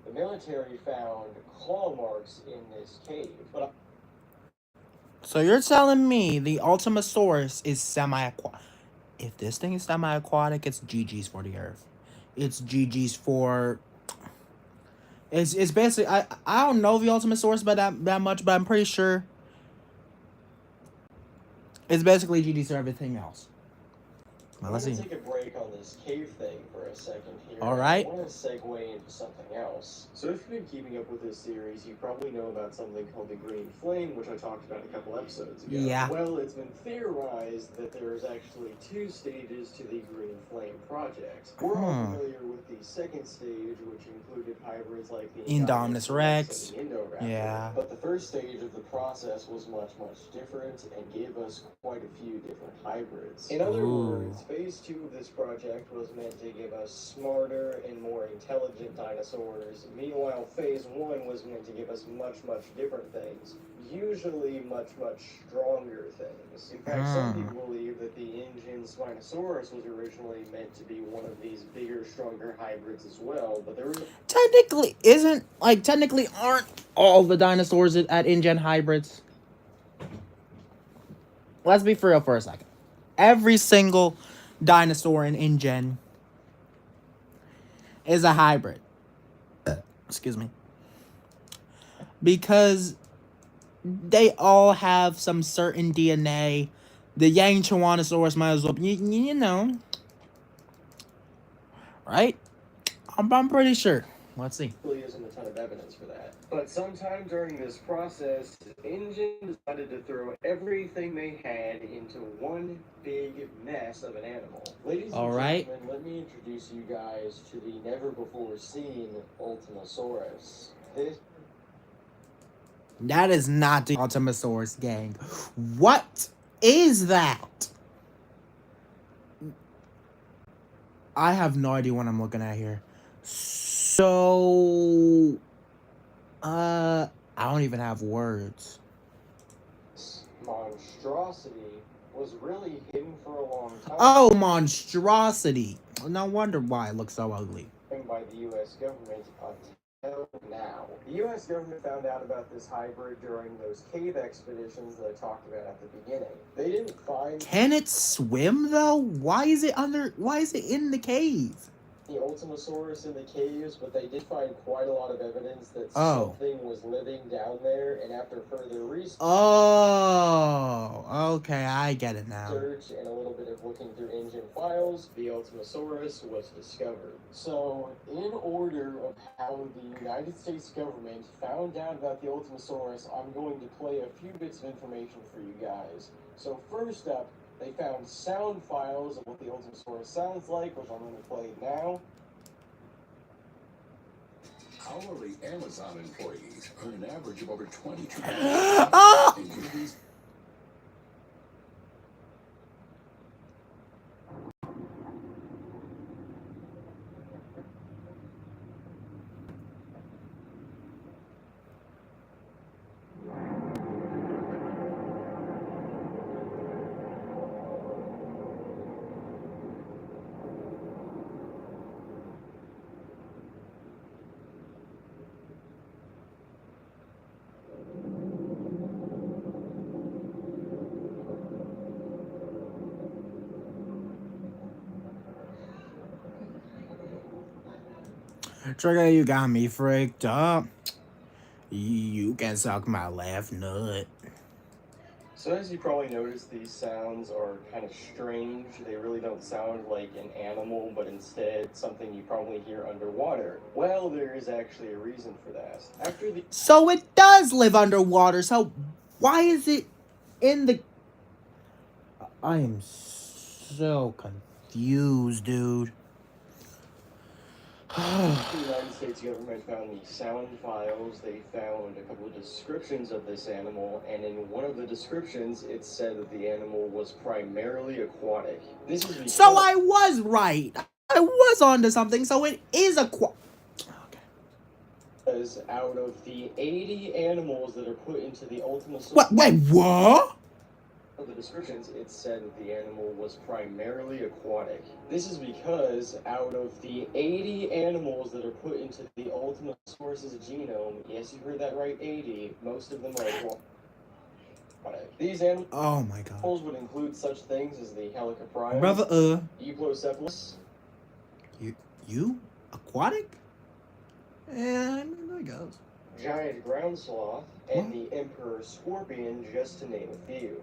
the military found claw marks in this cave. So you're telling me the Ultimasaurus is semi-aquatic? If this thing is semi-aquatic, it's GG's for the Earth. It's GG's for... It's basically... I don't know the Ultimasaurus by that much, but I'm pretty sure it's basically GG's for everything else. Well, let's see. Take a break on this cave thing for a second here. All right. I want to segue into something else. So if you've been keeping up with this series, you probably know about something called the Green Flame, which I talked about a couple episodes ago. Yeah. Well, it's been theorized that there's actually 2 stages to the Green Flame project. We're all familiar with the second stage, which included hybrids like the Indominus Rex. and the Indoraptor. Yeah. But the first stage of the process was much, much different and gave us quite a few different hybrids. In other words, Phase 2 of this project was meant to give us smarter and more intelligent dinosaurs. Meanwhile, Phase 1 was meant to give us much, much different things. Usually much, much stronger things. In fact, some people believe that the Ingen Spinosaurus was originally meant to be one of these bigger, stronger hybrids as well, but there was... Technically aren't all the dinosaurs at InGen hybrids? Let's be for real for a second. Every single dinosaur in InGen is a hybrid. Excuse me. Because they all have some certain DNA. The Yang Tyrannosaurus might as well be, you know. Right? I'm pretty sure. Let's see. really isn't a ton of evidence for that. But sometime during this process, Ingen decided to throw everything they had into one big mess of an animal. Ladies and gentlemen, let me introduce you guys to the never-before-seen Ultimasaurus. That is not the Ultimasaurus, gang. What is that? I have no idea what I'm looking at here. So, I don't even have words. Monstrosity was really hidden for a long time. Oh, monstrosity. No wonder why it looks so ugly. By the U.S. government until now. The U.S. government found out about this hybrid during those cave expeditions that I talked about at the beginning. They didn't find... Can it swim, though? Why is it in the cave? The Ultimasaurus in the caves, but they did find quite a lot of evidence that something was living down there, and after further research... Oh, okay, I get it now. And a little bit of looking through Ingen files, the Ultimasaurus was discovered. So, in order of how the United States government found out about the Ultimasaurus, I'm going to play a few bits of information for you guys. So first up, they found sound files of what the Ultimasaurus sounds like, which I'm going to play now. Hourly Amazon employees earn an average of over $22. Trigger, you got me freaked up. You can suck my left nut. So as you probably noticed, these sounds are kind of strange. They really don't sound like an animal, but instead something you probably hear underwater. Well, there is actually a reason for that. So it does live underwater, so why is it in the... I am so confused, dude. The United States government found these sound files. They found a couple of descriptions of this animal, and in one of the descriptions, it said that the animal was primarily aquatic. This is because... So I was right. I was onto something, so it is aquatic. Because out of the 80 animals that are put into the Ultimasaurus... What? Wait, what? Of the descriptions, it said that the animal was primarily aquatic. This is because out of the 80 animals that are put into the Ultimasaurus' genome, yes, you heard that right, 80, most of them are aquatic. These animals oh my god. Would include such things as the Helicoprions, Brother, Euplocephalus. You? Aquatic? And there it goes. Giant ground sloth, and the emperor scorpion, just to name a few.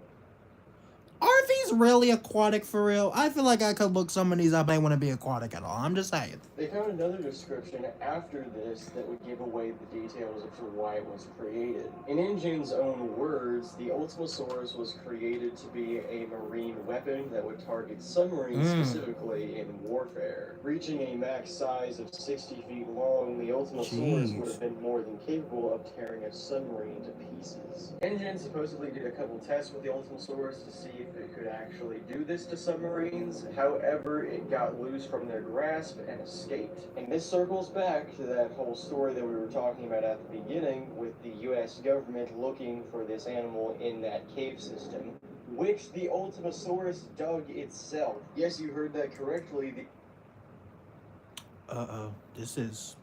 Are these really aquatic for real? I feel like I could look some of these up. I want to be aquatic at all. I'm just saying. They found another description after this that would give away the details of why it was created. In Ingen's own words, the Ultimasaurus was created to be a marine weapon that would target submarines specifically in warfare. Reaching a max size of 60 feet long, the Ultimasaurus would have been more than capable of tearing a submarine to pieces. Ingen supposedly did a couple tests with the Ultimasaurus to see if it could actually do this to submarines. However, it got loose from their grasp and escaped. And this circles back to that whole story that we were talking about at the beginning with the US government looking for this animal in that cave system, which the Ultimasaurus dug itself. Yes, you heard that correctly. This is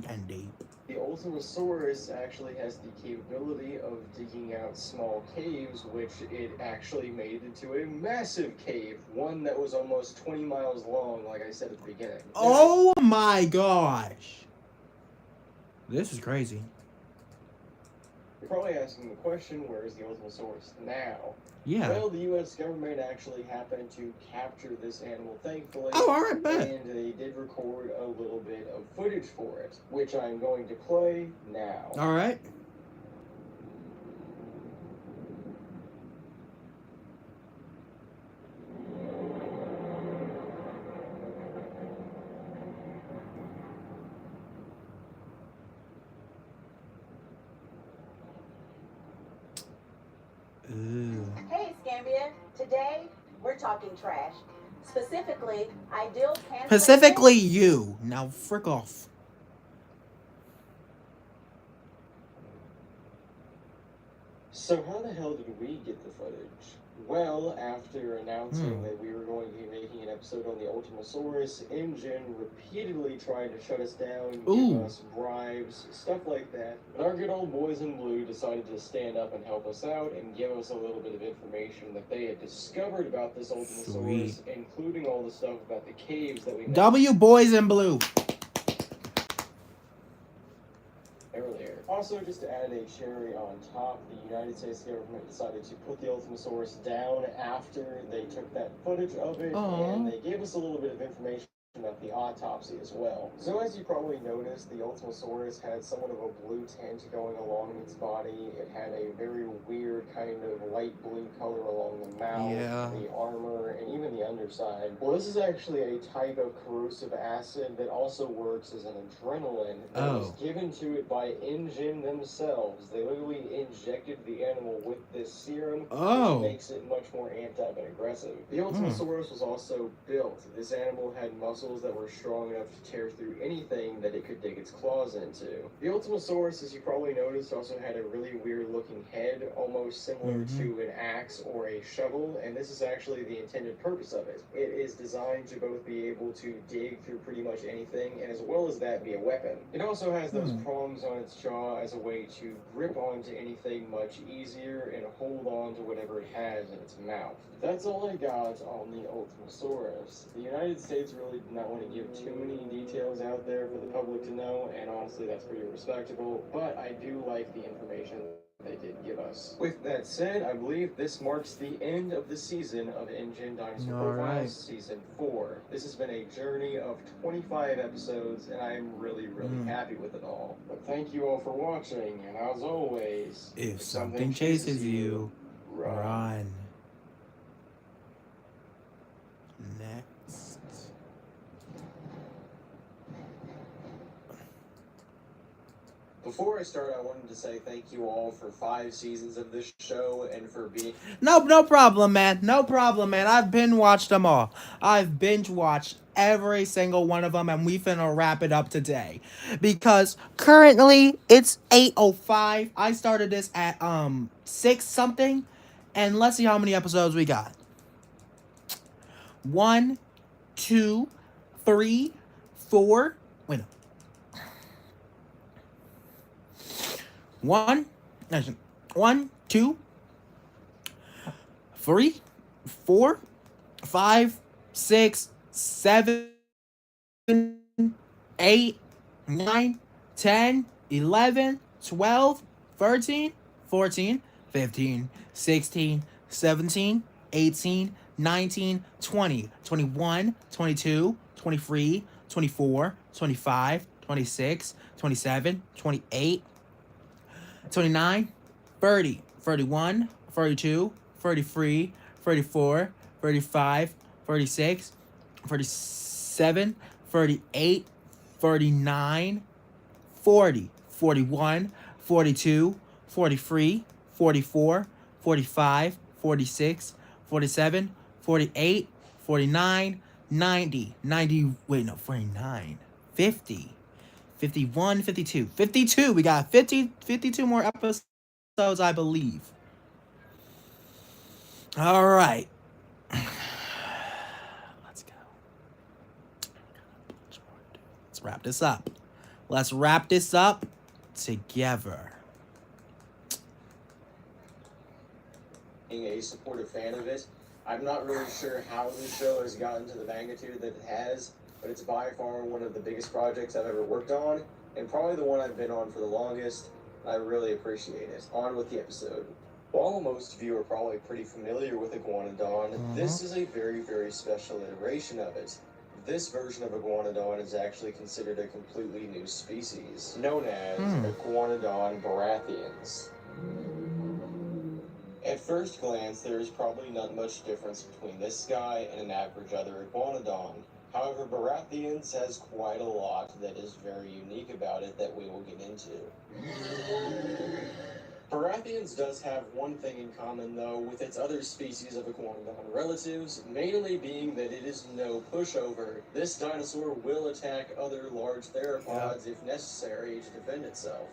kind of deep. The Ultimasaurus actually has the capability of digging out small caves, which it actually made into a massive cave, one that was almost 20 miles long, like I said at the beginning. Oh my gosh. This is crazy. You're probably asking the question, where is the Ultimasaurus now? Yeah. Well, the U.S. government actually happened to capture this animal, thankfully. Oh, all right, bet. And they did record a little bit of footage for it, which I'm going to play now. All right. Ooh. Hey, Scambia. Today, we're talking trash. Specifically, ideal cancer. Specifically you. Now frick off. So how the hell did we get the footage? Well, after announcing that we were going to be making an episode on the Ultimasaurus, Ingen repeatedly tried to shut us down, give us bribes, stuff like that. But our good old boys in blue decided to stand up and help us out and give us a little bit of information that they had discovered about this Ultimasaurus, including all the stuff about the caves that we met W boys in blue. earlier. Also, just to add a cherry on top, the United States government decided to put the Ultimasaurus down after they took that footage of it, and they gave us a little bit of information about the autopsy as well. So as you probably noticed, the Ultimasaurus had somewhat of a blue tint going along its body. It had a very weird kind of light blue color along the mouth, the armor, and even the underside. Well, this is actually a type of corrosive acid that also works as an adrenaline that was given to it by Ingen themselves. They literally injected the animal with this serum, which makes it much more amped up and aggressive. The Ultimasaurus was also built. This animal had muscles that were strong enough to tear through anything that it could dig its claws into. The Ultimasaurus, as you probably noticed, also had a really weird looking head, almost similar to an axe or a shovel, and this is actually the intended purpose of it. It is designed to both be able to dig through pretty much anything, and as well as that, be a weapon. It also has those prongs on its jaw as a way to grip onto anything much easier and hold on to whatever it has in its mouth. That's all I got on the Ultimasaurus. The United States really did not want to give too many details out there for the public to know, and honestly that's pretty respectable, but I do like the information they did give us. With that said, I believe this marks the end of the season of Ingen Dinosaur Profiles Season 4. This has been a journey of 25 episodes, and I am really happy with it all. But thank you all for watching, and as always, If something chases you, run. Next. Before I start, I wanted to say thank you all for 5 seasons of this show and for being... No problem, man. No problem, man. I've binge-watched them all. I've binge-watched every single one of them, and we finna wrap it up today. Because currently, it's 8:05. I started this at, 6-something. And let's see how many episodes we got. 1, 2, 3, 4... Wait, no. 1, 2, 3, 4, 5, 6, 7, 8, 9, 10, 11, 12, 13, 14, 15, 16, 17, 18, 19, 20, 21, 22, 23, 24, 25, 26, 27, 28, 29, 30, 31, 32, 33, 34, 35, 36, 37, 38, 39, 40, 41, 42, 43, 44, 45, 46, 47, 48, 49, 90, 49, 50, 51, 52. 52. We got 52 more episodes, I believe. All right. Let's go. Let's wrap this up. Let's wrap this up together. Being a supportive fan of it, I'm not really sure how this show has gotten to the magnitude that it has, but it's by far one of the biggest projects I've ever worked on, and probably the one I've been on for the longest. I really appreciate it. On with the episode. While most of you are probably pretty familiar with Iguanodon, this is a very, very special iteration of it. This version of Iguanodon is actually considered a completely new species, known as Iguanodon Baratheons. At first glance, there is probably not much difference between this guy and an average other Iguanodon. However, Baratheons has quite a lot that is very unique about it that we will get into. Baratheons does have one thing in common, though, with its other species of Iguanodon relatives, mainly being that it is no pushover. This dinosaur will attack other large theropods if necessary to defend itself.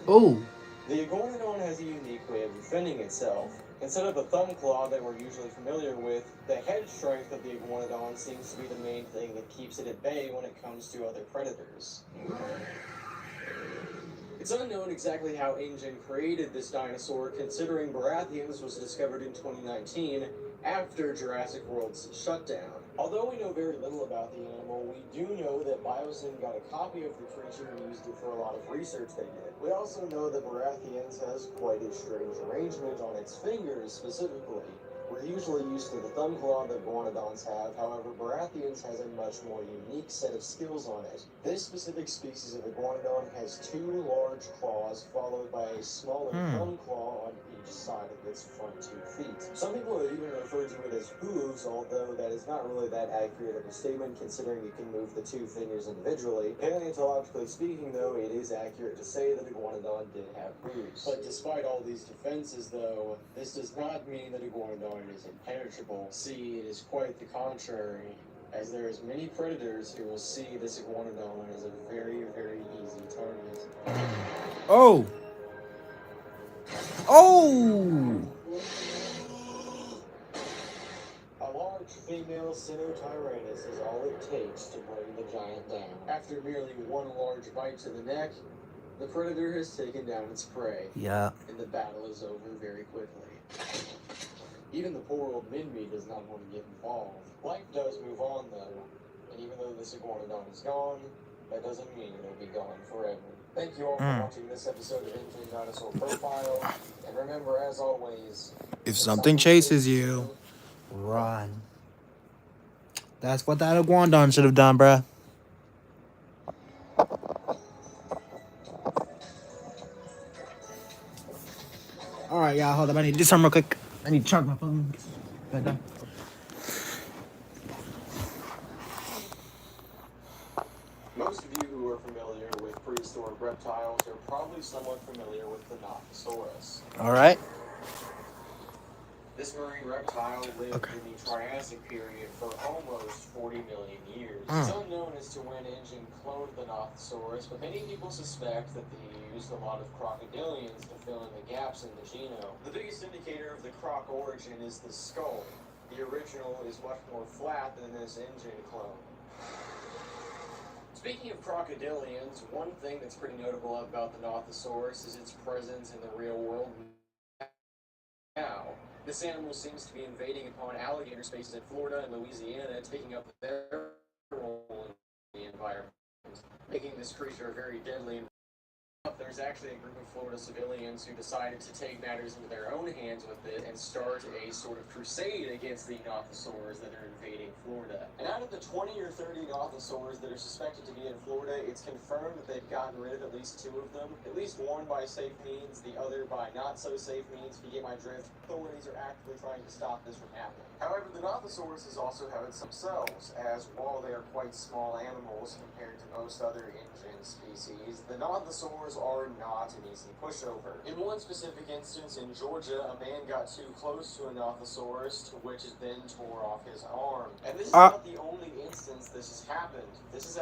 Oh. The Iguanodon has a unique way of defending itself. Instead of the thumb claw that we're usually familiar with, the head strength of the Iguanodon seems to be the main thing that keeps it at bay when it comes to other predators. It's unknown exactly how Ingen created this dinosaur, considering Baratheons was discovered in 2019 after Jurassic World's shutdown. Although we know very little about the animal, we do know that Biosyn got a copy of the creature and used it for a lot of research they did. We also know that Baratheons has quite a strange arrangement on its fingers specifically. We're usually used to the thumb claw that Iguanodons have, however Baratheons has a much more unique set of skills on it. This specific species of Iguanodon has 2 large claws followed by a smaller thumb claw on each side of its front 2 feet. Some people have even referred to it as hooves, although that is not really that accurate of a statement considering you can move the 2 fingers individually. Paleontologically speaking though, it is accurate to say that Iguanodon did have hooves. But despite all these defenses though, this does not mean that Iguanodon is impenetrable. See, it is quite the contrary, as there is many predators who will see this Iguanodon as a very, very easy target. Oh. Oh. A large female Sinotyrannus is all it takes to bring the giant down. After merely 1 large bite to the neck, the predator has taken down its prey. Yeah. And the battle is over very quickly. Even the poor old Minmi does not want to get involved. Life does move on though, and even though this Iguanodon is gone, that doesn't mean it'll be gone forever. Thank you all for watching this episode of Ingen Dinosaur Profile, and remember as always, If something chases you, run. That's what that Iguanodon should have done, bruh. Alright, y'all, hold up. I need to do something real quick. I need to charge my phone. Right done. most of you who are familiar with prehistoric reptiles are probably somewhat familiar with the Nothosaurus. Alright. This marine reptile lived in the Triassic period for almost 40 million years. It's unknown as to when Ingen cloned the Nothosaurus, but many people suspect that they used a lot of crocodilians to fill in the gaps in the genome. The biggest indicator of the croc origin is the skull. The original is much more flat than this Ingen clone. Speaking of crocodilians, one thing that's pretty notable about the Nothosaurus is its presence in the real world now. This animal seems to be invading upon alligator spaces in Florida and Louisiana, taking up their role in the environment, making this creature very deadly. There's actually a group of Florida civilians who decided to take matters into their own hands with it and start a sort of crusade against the Nothosaurs that are invading Florida. And out of the 20 or 30 Nothosaurs that are suspected to be in Florida, it's confirmed that they've gotten rid of at least 2 of them. At least one by safe means, the other by not so safe means, if you get my drift. Authorities are actively trying to stop this from happening. However, the Nothosaurus also have it themselves, as while they are quite small animals compared to most other Ingen species, the Nothosaurs are not an easy pushover. In one specific instance in Georgia, a man got too close to a Nothosaurus, to which it then tore off his arm. And this is not the only instance this has happened. This is